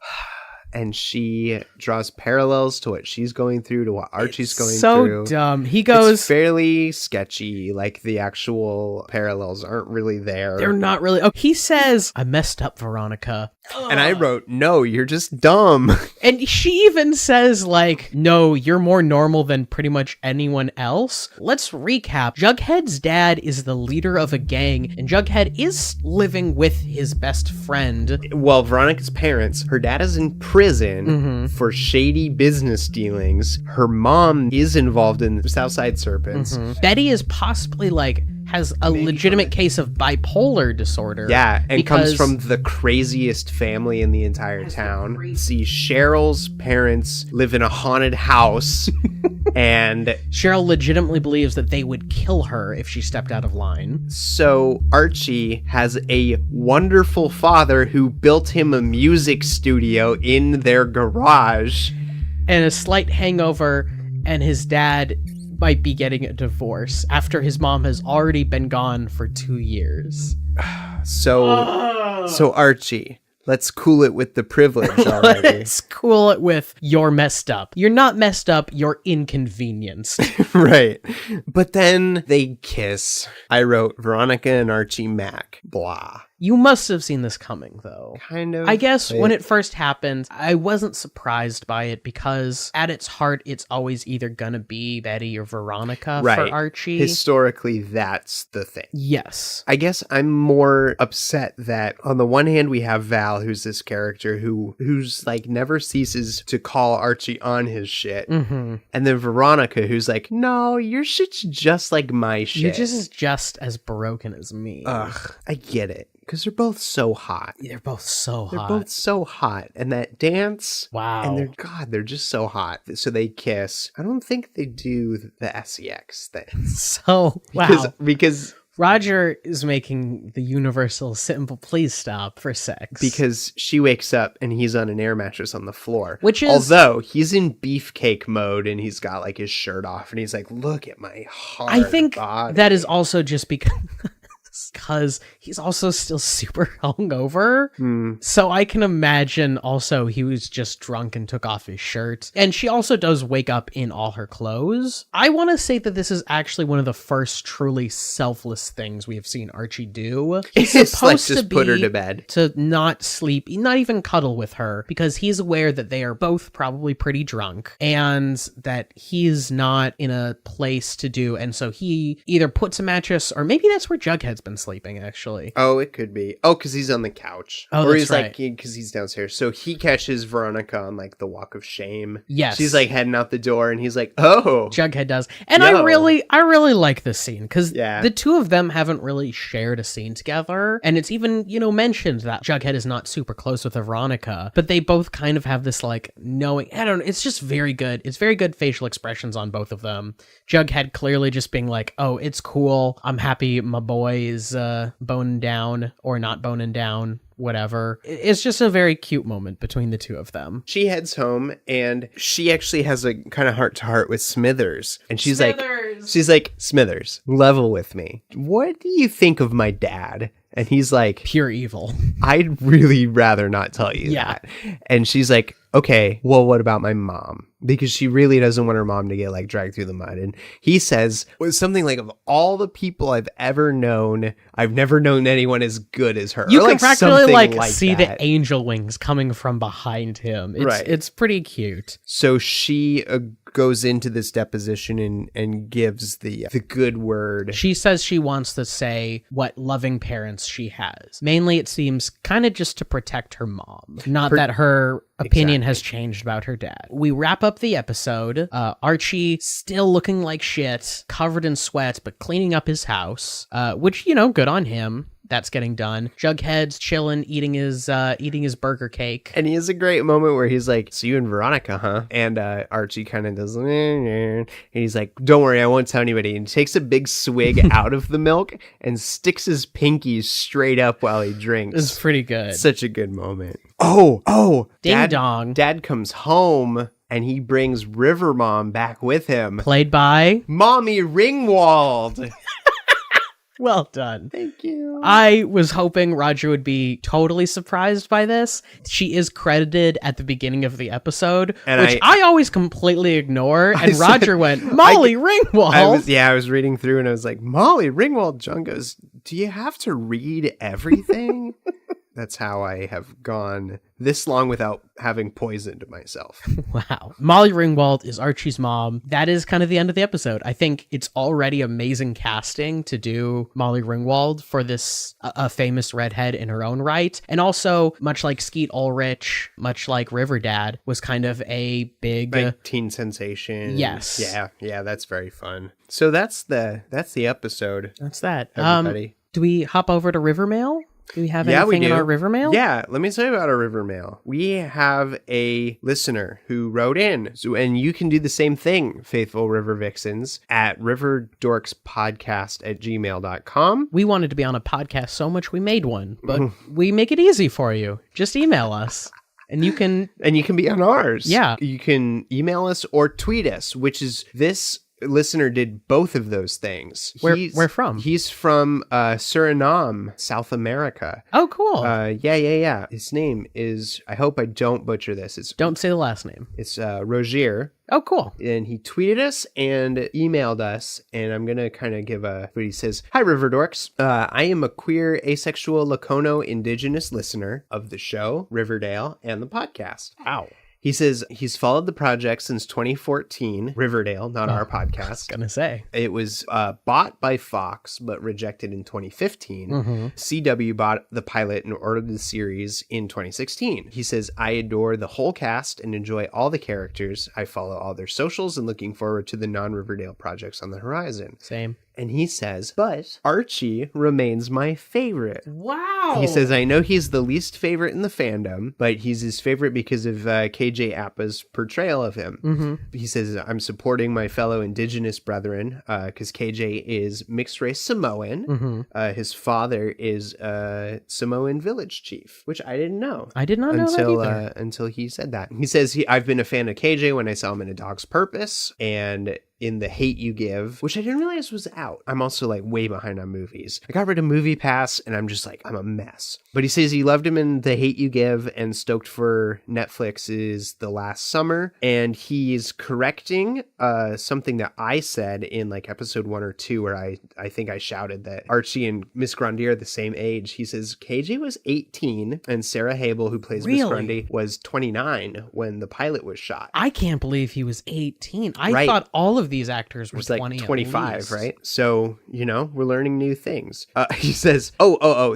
And she draws parallels to what she's going through, to what Archie's going through.
So dumb. He goes...
It's fairly sketchy. Like, the actual parallels aren't really there.
They're not really... Oh, he says, I messed up, Veronica.
And I wrote, no, you're just dumb.
And she even says, like, no, you're more normal than pretty much anyone else. Let's recap. Jughead's dad is the leader of a gang, and Jughead is living with his best friend.
Well, Veronica's parents, her dad is in prison prison for shady business dealings. Her mom is involved in Southside Serpents.
Betty is possibly has a legitimate case of bipolar disorder.
Yeah, and comes from the craziest family in the entire town. See, Cheryl's parents live in a haunted house, and
Cheryl legitimately believes that they would kill her if she stepped out of line.
So Archie has a wonderful father who built him a music studio in their garage.
And a slight hangover, and his dad might be getting a divorce after his mom has already been gone for 2 years.
So Archie, let's cool it with the privilege already.
Let's cool it with you're messed up. You're not messed up, you're inconvenienced.
Right. But then they kiss. I wrote Veronica and Archie Mac. Blah.
You must have seen this coming, though.
Kind of.
I guess when it first happened, I wasn't surprised by it because at its heart, it's always either gonna be Betty or Veronica for Archie.
Historically, that's the thing.
Yes.
I guess I'm more upset that on the one hand, we have Val, who's this character who's never ceases to call Archie on his shit. And then Veronica, who's like, no, your shit's just like my shit.
You're just as broken as me.
Ugh, I get it. Because they're both so hot.
They're both so hot.
They're both so hot. And that dance.
Wow.
And they're just so hot. So they kiss. I don't think they do the sex thing.
So, wow.
Because
Roger is making the universal simple please stop for sex.
Because she wakes up and he's on an air mattress on the floor.
Which is...
Although he's in beefcake mode and he's got his shirt off and he's like, look at my hard
I think
body.
That is also just because he's also still super hungover. So I can imagine also he was just drunk and took off his shirt. And she also does wake up in all her clothes. I want to say that this is actually one of the first truly selfless things we have seen Archie do. He's supposed to
put her to bed.
To not sleep, not even cuddle with her, because he's aware that they are both probably pretty drunk and that he's not in a place to do. And so he either puts a mattress, or maybe that's where Jughead's been sleeping, actually.
Oh, it could be. Oh, because he's on the couch.
Oh,
or
that's
he's
right.
Because he's downstairs. So he catches Veronica on the walk of shame.
Yes.
She's heading out the door and he's like, oh.
Jughead does. And
Yo.
I really like this scene because
Yeah.
the two of them haven't really shared a scene together. And it's even, mentioned that Jughead is not super close with Veronica, but they both kind of have this knowing, I don't know, it's just very good. It's very good facial expressions on both of them. Jughead clearly just being like, oh, it's cool. I'm happy my boy is boning down or not boning down, whatever. It's just a very cute moment between the two of them.
She heads home and she actually has a kind of heart to heart with Smithers. And she's like, Smithers, level with me. What do you think of my dad? And he's like,
pure evil.
I'd really rather not tell you that. And she's like, okay, well, what about my mom? Because she really doesn't want her mom to get dragged through the mud. And he says something of all the people I've ever known, I've never known anyone as good as her.
You
or
can practically see
that.
the angel wings coming from behind him. It's pretty cute.
So she goes into this deposition and gives the good word.
She says she wants to say what loving parents she has. Mainly, it seems kind of just to protect her mom. Not that her opinion has changed about her dad. We wrap up the episode. Archie still looking like shit, covered in sweat, but cleaning up his house, which, good on him. That's getting done. Jughead's chilling, eating his burger cake.
And he has a great moment where he's like, so you and Veronica, huh? And Archie kind of does, and he's like, don't worry, I won't tell anybody. And he takes a big swig out of the milk and sticks his pinky straight up while he drinks.
It's pretty good.
Such a good moment. Oh,
ding dong.
Dad comes home and he brings River Mom back with him.
Played by
Mommy Ringwald.
Well done.
Thank you.
I was hoping Roger would be totally surprised by this. She is credited at the beginning of the episode, which I always completely ignore. And Roger went, Molly Ringwald.
I was reading through and I was like, Molly Ringwald. John goes, do you have to read everything? That's how I have gone this long without having poisoned myself.
Wow. Molly Ringwald is Archie's mom. That is kind of the end of the episode. I think it's already amazing casting to do Molly Ringwald for this a famous redhead in her own right. And also, much like Skeet Ulrich, much like River Dad, was kind of a big
teen sensation.
Yes.
Yeah, that's very fun. So that's the episode.
That's that.
Everybody.
Do we hop over to River Mail? Do we have anything in our River Mail?
Yeah, let me tell you about our River Mail. We have a listener who wrote in, and you can do the same thing, faithful River Vixens, at riverdorkspodcast@gmail.com.
We wanted to be on a podcast so much we made one, but we make it easy for you. Just email us. And you can
be on ours.
Yeah.
You can email us or tweet us, which is this listener did both of those things.
Where from?
He's from Suriname, South America.
Oh, cool.
Yeah. His name is, I hope I don't butcher this.
Don't say the last name.
It's Rogier.
Oh, cool.
And he tweeted us and emailed us, and I'm going to kind of give what he says. Hi, RiverDorks. I am a queer, asexual, Lacono indigenous listener of the show, Riverdale, and the podcast.
Wow.
He says he's followed the project since 2014. Riverdale, not our podcast.
I was gonna say.
It was bought by Fox, but rejected in 2015. CW bought the pilot and ordered the series in 2016. He says, I adore the whole cast and enjoy all the characters. I follow all their socials and looking forward to the non-Riverdale projects on the horizon.
Same.
And he says, but Archie remains my favorite.
Wow.
He says, I know he's the least favorite in the fandom, but he's his favorite because of KJ Appa's portrayal of him. He says, I'm supporting my fellow indigenous brethren because KJ is mixed race Samoan. His father is a Samoan village chief, which I didn't know.
I did not know that either.
Until he said that. He says, I've been a fan of KJ when I saw him in A Dog's Purpose and in The Hate U Give, which I didn't realize was out. I'm also like way behind on movies. I got rid of Movie Pass and I'm just like, I'm a mess. But he says he loved him in The Hate U Give and stoked for Netflix's The Last Summer. And he's correcting something that I said in like episode 1 or 2 where I think I shouted that Archie and Miss Grundy are the same age. He says KJ was 18 and Sarah Habel, who plays Miss Grundy, was 29 when the pilot was shot.
I can't believe he was 18. I thought all of these actors were
like
20
25, right? So, we're learning new things. He says, so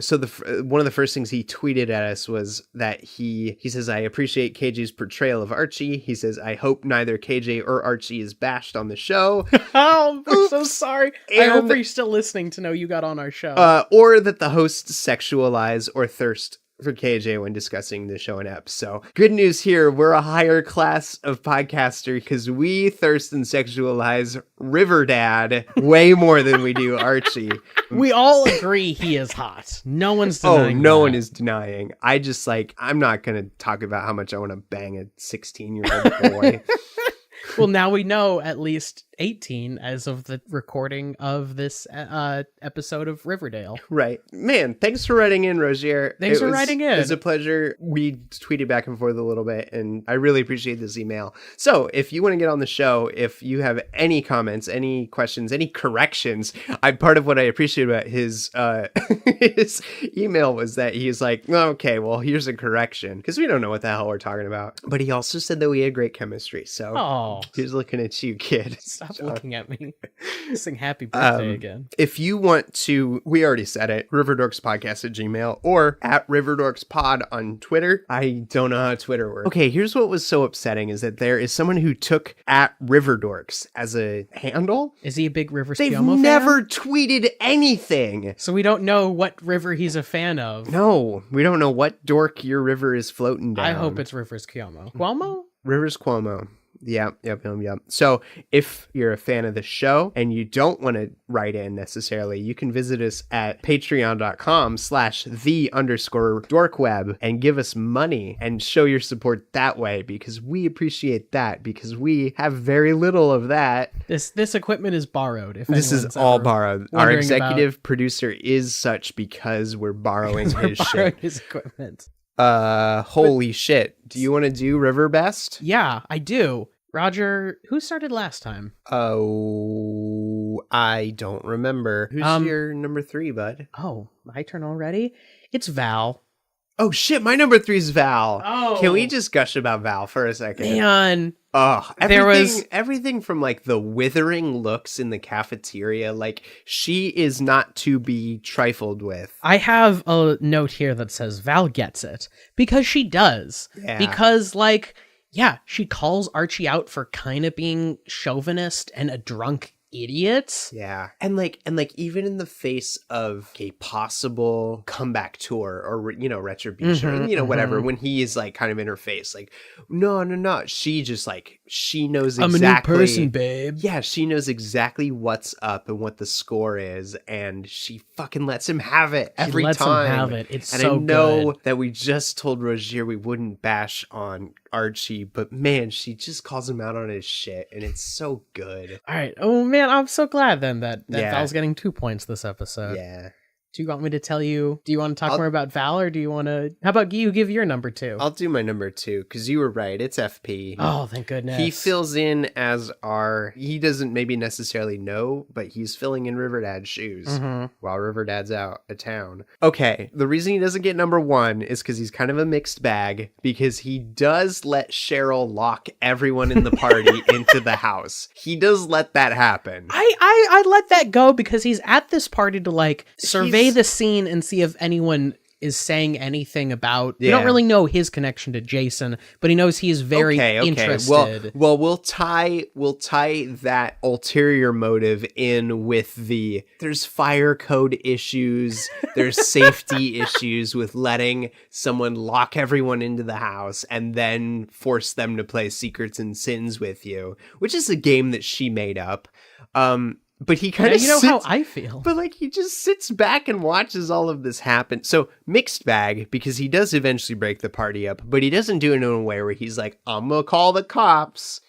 one of the first things he tweeted at us was that he says, I appreciate KJ's portrayal of Archie. He says, I hope neither KJ or Archie is bashed on the show.
Oh, I'm so sorry. I hope you're still listening to know you got on our show.
Or that the hosts sexualize or thirst for KJ when discussing the show and ep. So good news here. We're a higher class of podcaster because we thirst and sexualize River Dad way more than we do Archie.
We all agree he is hot. No one's denying
no one is denying. I just I'm not going to talk about how much I want to bang a 16-year-old boy.
Well, now we know at least 18 as of the recording of this episode of Riverdale.
Right. Man, thanks for writing in, Rogier.
Thanks for writing in.
It was a pleasure. We tweeted back and forth a little bit, and I really appreciate this email. So if you want to get on the show, if you have any comments, any questions, any corrections, part of what I appreciate about his his email was that he's like, okay, well, here's a correction, because we don't know what the hell we're talking about. But he also said that we had great chemistry, so he's looking at you, kid.
Stop looking at me. Sing happy birthday again.
If you want to, we already said it, RiverDorksPodcast@gmail or at RiverDorksPod on Twitter. I don't know how Twitter works. Okay, here's what was so upsetting is that there is someone who took at RiverDorks as a handle.
Is he a big Rivers
They've
Cuomo
never
fan?
tweeted anything.
So we don't know what river he's a fan of.
No, we don't know what dork your river is floating down.
I hope it's Rivers Cuomo. Cuomo?
Rivers Cuomo. Yep. So if you're a fan of the show and you don't want to write in necessarily, you can visit us at patreon.com/the_dorkweb and give us money and show your support that way, because we appreciate that, because we have very little of that.
This equipment is borrowed. If
this is all borrowed. Our executive producer is such because we're borrowing his shit.
His equipment.
Holy shit. Do you want to do River Best?
Yeah, I do. Roger, who started last time?
Oh, I don't remember. Who's your number 3, bud?
Oh, my turn already? It's Val.
Oh shit, my number 3 is Val.
Oh.
Can we just gush about Val for a second?
Man.
Oh,
There was
everything from like the withering looks in the cafeteria, like she is not to be trifled with.
I have a note here that says Val gets it because she does.
Yeah.
Because like, yeah, she calls Archie out for kind of being chauvinist and a drunk idiot.
Yeah. And like even in the face of a possible comeback tour or retribution, whatever, when he is like kind of in her face, like, no, she just like, she knows exactly.
I'm a new person, babe.
Yeah, she knows exactly what's up and what the score is, and she fucking lets him have it every time.
Lets him have it. It's
and
so
I know
good.
that we just told Rogier we wouldn't bash on Archie, but man, she just calls him out on his shit, and it's so good.
All right. Oh man, I'm so glad then that
Yeah.
Val's getting 2 points this episode.
Yeah.
Do you want me to tell you? Do you want to talk more about Val, or do you want to? How about you give your number 2?
I'll do my number 2 because you were right. It's FP.
Oh, thank goodness.
He fills in as he doesn't maybe necessarily know, but he's filling in Riverdad's shoes while Riverdad's out of town. Okay, the reason he doesn't get number 1 is because he's kind of a mixed bag, because he does let Cheryl lock everyone in the party into the house. He does let that happen.
I let that go because he's at this party to like survey the scene and see if anyone is saying anything about. We don't really know his connection to Jason, but he knows he is very interested.
Well, we'll tie that ulterior motive in with there's fire code issues, there's safety issues with letting someone lock everyone into the house and then force them to play Secrets and Sins with you, which is a game that she made up. But he kind of
how I feel.
But like he just sits back and watches all of this happen. So mixed bag, because he does eventually break the party up, but he doesn't do it in a way where he's like, I'm gonna call the cops.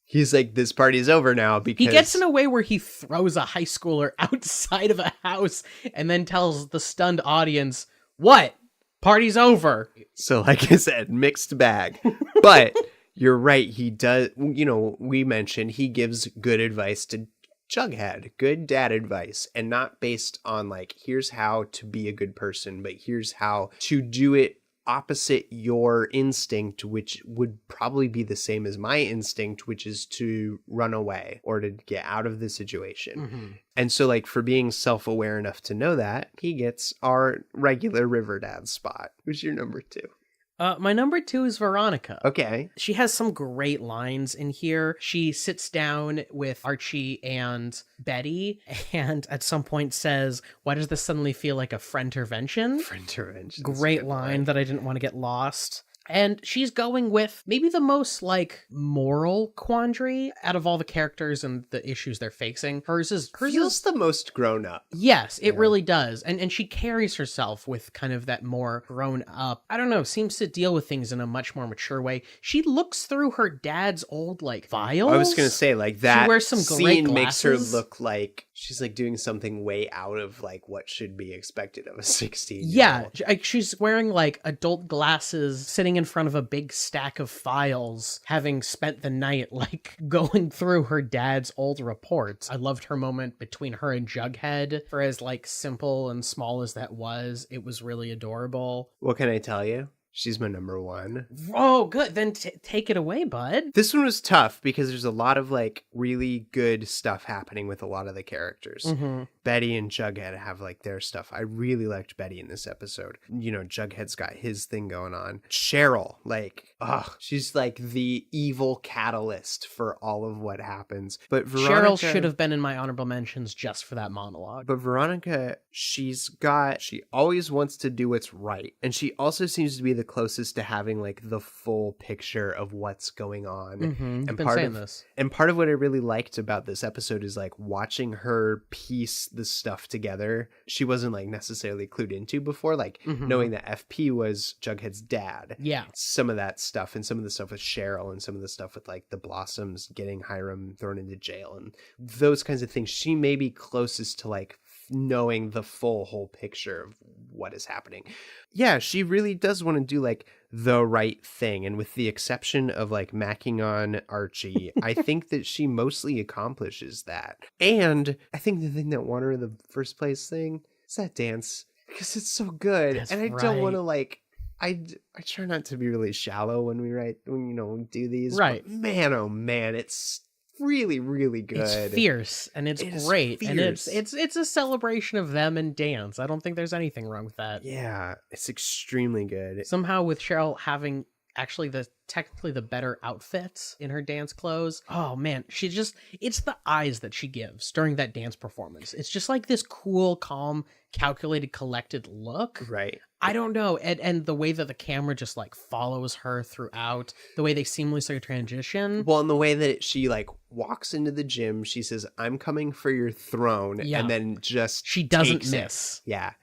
He's like, this party's over now, because
he gets in a way where he throws a high schooler outside of a house and then tells the stunned audience, what? Party's over.
So like I said, mixed bag. But you're right, he does, we mentioned he gives good advice to Jughead, good dad advice, and not based on like, here's how to be a good person, but here's how to do it opposite your instinct, which would probably be the same as my instinct, which is to run away or to get out of the situation. And so like, for being self-aware enough to know that, he gets our regular Riverdad spot. Who's your number 2?
My number 2 is Veronica.
Okay.
She has some great lines in here. She sits down with Archie and Betty and at some point says, why does this suddenly feel like a friend-tervention?
Friend-tervention.
Great line that I didn't want to get lost. And she's going with maybe the most like moral quandary out of all the characters and the issues they're facing. Hers
feels the most grown up.
Yes, it really does. And she carries herself with kind of that more grown up, I don't know, seems to deal with things in a much more mature way. She looks through her dad's old like files.
I was going to say like that
she wears some great
scene makes her
glasses.
look like she's like doing something way out of like what should be expected of a 16-year-old.
Yeah, she's wearing like adult glasses, sitting in front of a big stack of files, having spent the night like going through her dad's old reports. I loved her moment between her and Jughead. For as like simple and small as that was, it was really adorable.
What can I tell you? She's my number 1.
Oh, good. Then take it away, bud.
This one was tough because there's a lot of like really good stuff happening with a lot of the characters. Betty and Jughead have like their stuff. I really liked Betty in this episode. Jughead's got his thing going on. Cheryl, like, she's like the evil catalyst for all of what happens. But Veronica,
Cheryl should have been in my honorable mentions just for that monologue.
But Veronica, she always wants to do what's right. And she also seems to be the closest to having like the full picture of what's going on.
And part
of what I really liked about this episode is like watching her piece the stuff together. She wasn't like necessarily clued into before, like knowing that FP was Jughead's dad.
Yeah.
Some of that stuff and some of the stuff with Cheryl and some of the stuff with like the Blossoms getting Hiram thrown into jail and those kinds of things. She may be closest to like knowing the whole picture of what is happening. Yeah, she really does want to do like the right thing. And with the exception of like macking on Archie, I think that she mostly accomplishes that. And I think the thing that won her the first place thing is that dance, because it's so good.
That's
and I
right.
don't want to like I try not to be really shallow when we do these.
Right.
But man, oh man, it's really, really good.
It's fierce and it's great. And it's a celebration of them and dance. I don't think there's anything wrong with that.
Yeah, it's extremely good.
Somehow with Cheryl having actually technically the better outfits in her dance clothes. Oh man, it's the eyes that she gives during that dance performance. It's just like this cool, calm, calculated, collected look.
Right.
I don't know. And the way that the camera just like follows her throughout, the way they seamlessly transition.
Well, and the way that she like walks into the gym, she says, "I'm coming for your throne." Yeah. And then she doesn't miss.
It.
Yeah.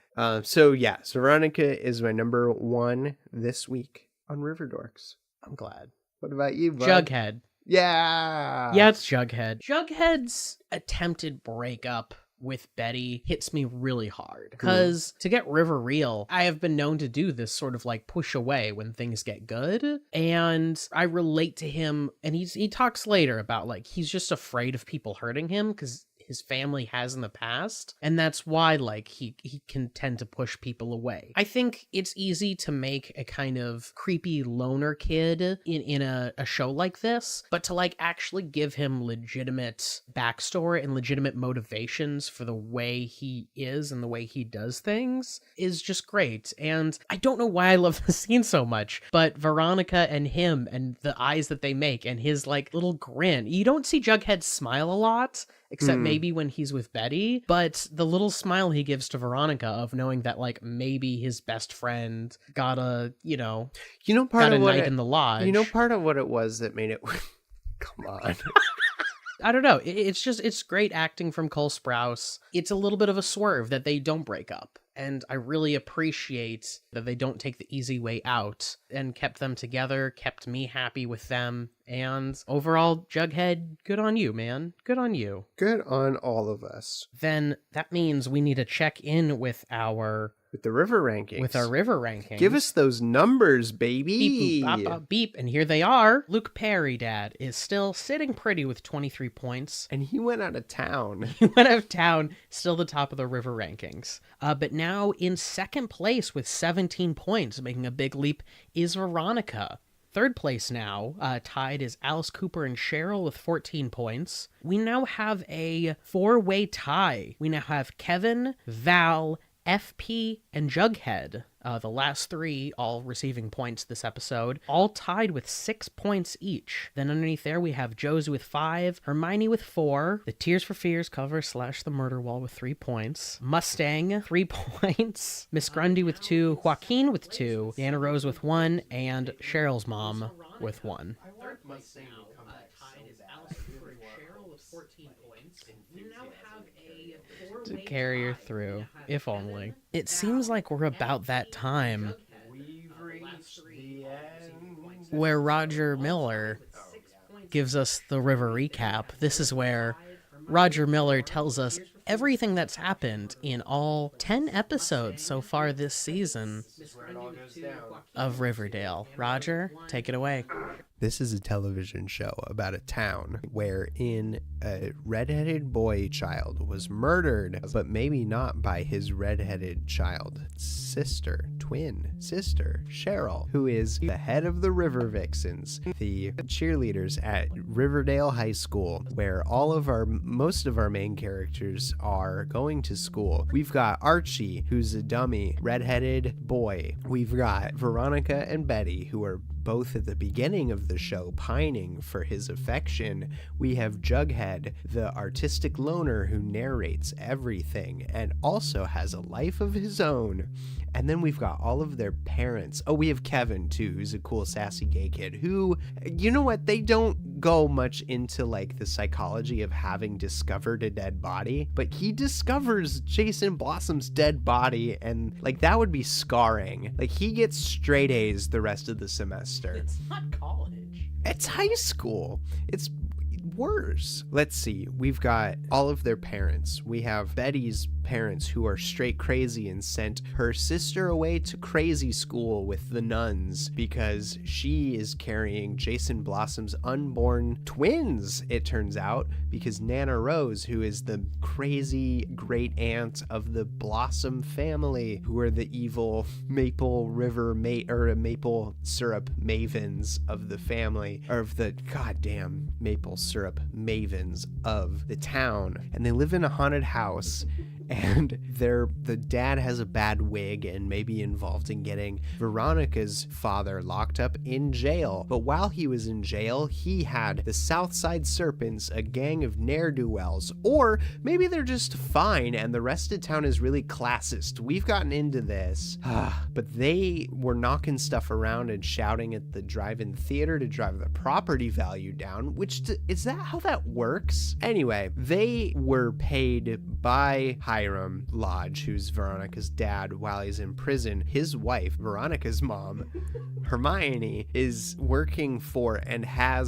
So Veronica is my number 1 this week on RiverDorks.
I'm glad.
What about you, bud?
Jughead.
Yeah.
Yeah, it's Jughead. Jughead's attempted breakup with Betty hits me really hard because to get River real, I have been known to do this sort of like push away when things get good, and I relate to him. And he talks later about like he's just afraid of people hurting him because his family has in the past, and that's why like he can tend to push people away. I think it's easy to make a kind of creepy loner kid in a show like this, but to like actually give him legitimate backstory and legitimate motivations for the way he is and the way he does things is just great. And I don't know why I love the scene so much, but Veronica and him and the eyes that they make and his like little grin. You don't see Jughead smile a lot, except maybe when he's with Betty, but the little smile he gives to Veronica of knowing that like maybe his best friend got a night in the lodge.
Part of what it was that made it come on.
I don't know. It's great acting from Cole Sprouse. It's a little bit of a swerve that they don't break up. And I really appreciate that they don't take the easy way out and kept them together, kept me happy with them. And overall, Jughead, good on you, man. Good on you.
Good on all of us.
Then that means we need to check in with
the river rankings.
With our river rankings.
Give us those numbers, baby.
Beep, boop, bop, bop, beep. And here they are. Luke Perry, Dad, is still sitting pretty with 23 points.
And he went out of town.
Still the top of the river rankings. But now in second place with 17 points, making a big leap, is Veronica. Third place now, tied is Alice Cooper and Cheryl with 14 points. We now have a 4-way tie. We now have Kevin, Val, FP, and Jughead, the last 3 all receiving points this episode, all tied with 6 points each. Then underneath there we have Josie with 5, Hermione with 4, the Tears for Fears cover / the Murder Wall with 3 points, Mustang 3 points, Miss Grundy with 2, Joaquin with 2, Diana Rose with 1, and Cheryl's mom with 1. Third place now, tied is Alice Cooper and Cheryl with 14 points. We now have a to carry her through, if only. It seems like we're about that time where Roger Miller gives us the river recap. This is where Roger Miller tells us everything that's happened in all 10 episodes so far this season of Riverdale. Roger, take it away.
This is a television show about a town wherein a redheaded boy child was murdered, but maybe not by his redheaded child twin sister, Cheryl, who is the head of the River Vixens, the cheerleaders at Riverdale High School, where most of our main characters are going to school. We've got Archie, who's a dummy redheaded boy. We've got Veronica and Betty, who are both at the beginning of the show pining for his affection. We have Jughead, the artistic loner who narrates everything and also has a life of his own. And then we've got all of their parents. Oh, we have Kevin too, who's a cool sassy gay kid who, you know what, they don't go much into like the psychology of having discovered a dead body, but he discovers Jason Blossom's dead body, and like that would be scarring. Like he gets straight A's the rest of the semester.
It's not college.
It's high school. It's worse. Let's see. We've got all of their parents. We have Betty's parents who are straight crazy and sent her sister away to crazy school with the nuns because she is carrying Jason Blossom's unborn twins, it turns out, because Nana Rose, who is the crazy great aunt of the Blossom family, who are the evil maple syrup mavens of the family, or of the goddamn maple syrup mavens of the town. And they live in a haunted house, and the dad has a bad wig and may be involved in getting Veronica's father locked up in jail. But while he was in jail, he had the Southside Serpents, a gang of ne'er-do-wells, or maybe they're just fine and the rest of town is really classist. We've gotten into this. But they were knocking stuff around and shouting at the drive-in theater to drive the property value down, which is that how that works? Anyway, they were paid by Hiram Lodge, who's Veronica's dad, while he's in prison. His wife, Veronica's mom, Hermione, is working for and had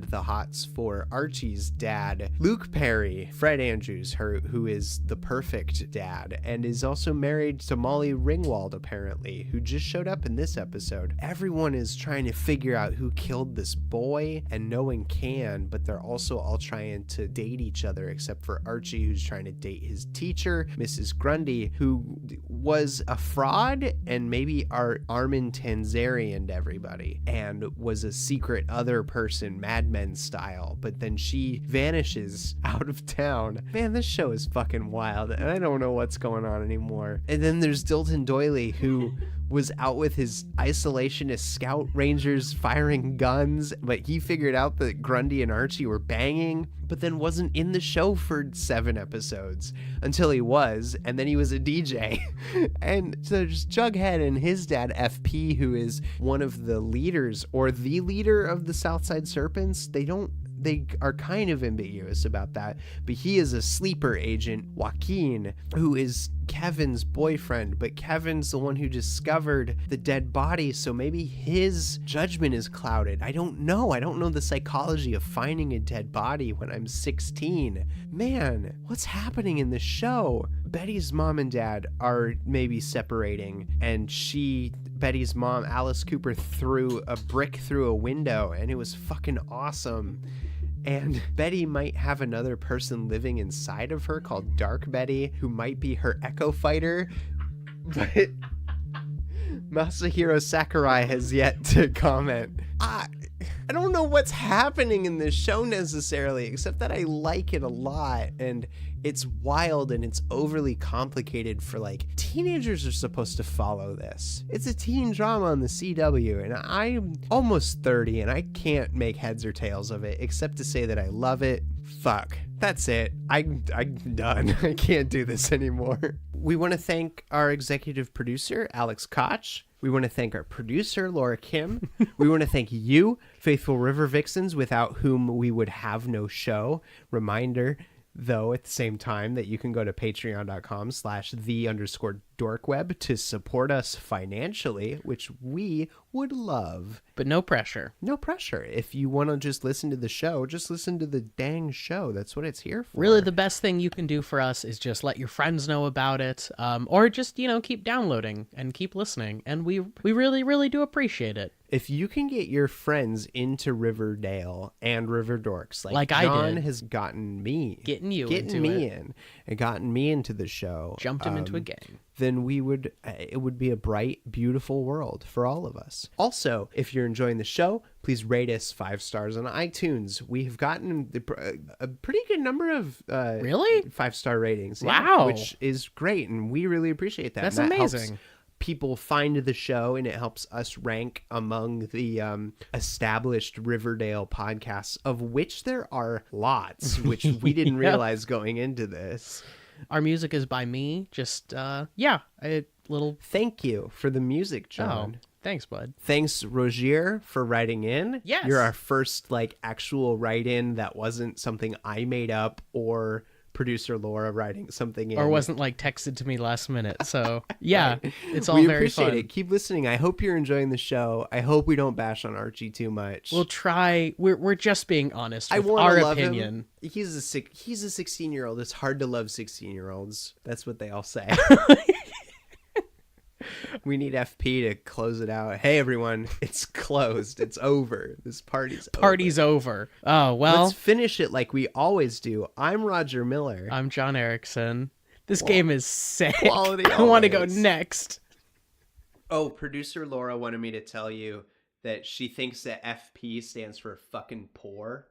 the hots for Archie's dad, Luke Perry, Fred Andrews, who is the perfect dad, and is also married to Molly Ringwald, apparently, who just showed up in this episode. Everyone is trying to figure out who killed this boy, and no one can, but they're also all trying to date each other, except for Archie, who's trying to date his teacher, Mrs. Grundy, who was a fraud and maybe Armin Tanzarian to everybody, and was a secret other person, Mad Men style, but then she vanishes out of town. Man, this show is fucking wild, and I don't know what's going on anymore. And then there's Dilton Doily, who was out with his isolationist scout rangers firing guns, but he figured out that Grundy and Archie were banging, but then wasn't in the show for 7 episodes until he was, and then he was a DJ. And so there's Jughead and his dad, FP, who is one of the leaders, or the leader of the Southside Serpents. They are kind of ambiguous about that, but he is a sleeper agent, Joaquin, who is Kevin's boyfriend, but Kevin's the one who discovered the dead body, so maybe his judgment is clouded. I don't know the psychology of finding a dead body when I'm 16. Man, what's happening in this show? Betty's mom and dad are maybe separating, and Betty's mom, Alice Cooper, threw a brick through a window, and it was fucking awesome. And Betty might have another person living inside of her called Dark Betty, who might be her Echo Fighter, but Masahiro Sakurai has yet to comment. I don't know what's happening in this show necessarily, except that I like it a lot, and it's wild and it's overly complicated for, like, teenagers are supposed to follow this. It's a teen drama on the CW, and I'm almost 30 and I can't make heads or tails of it except to say that I love it. Fuck. That's it. I'm done. I can't do this anymore. We want to thank our executive producer, Alex Koch. We want to thank our producer, Laura Kim. We want to thank you, faithful River Vixens, without whom we would have no show. Reminder, though, at the same time, that you can go to patreon.com/the_dorkweb to support us financially, which we would love.
But no pressure.
No pressure. If you want to just listen to the show, just listen to the dang show. That's what it's here for.
Really, the best thing you can do for us is just let your friends know about it, or just, keep downloading and keep listening. And we really, really do appreciate it.
If you can get your friends into Riverdale and RiverDorks, like
John
I did, has gotten me,
getting me
in, and gotten me into the show,
jumped him into a gang,
then it would be a bright, beautiful world for all of us. Also, if you're enjoying the show, please rate us 5 stars on iTunes. We have gotten a pretty good number of
really
5-star ratings.
Wow,
which is great, and we really appreciate that.
That's
and that
amazing.
Helps people find the show, and it helps us rank among the established Riverdale podcasts, of which there are lots, which we didn't realize going into this.
Our music is by me. Just
thank you for the music, John.
Oh, thanks, bud.
Thanks, Rogier, for writing in.
Yes,
you're our first actual write-in that wasn't something I made up or producer Laura writing something in.
Or wasn't like texted to me last minute. So yeah, it's all
We
very
appreciate
fun.
it. Keep listening. I hope you're enjoying the show. I hope we don't bash on Archie too much.
We'll try. We're just being honest
I
with
want
our
to love
opinion.
him. He's a 16-year-old. It's hard to love 16-year-olds. That's what they all say. We need FP to close it out. Hey everyone, it's closed. It's over. This
Party's over. Oh well.
Let's finish it like we always do. I'm Roger Miller.
I'm John Erickson. This game is sick.
Quality
I want to go
always.
next.
Oh, producer Laura wanted me to tell you that she thinks that FP stands for fucking poor.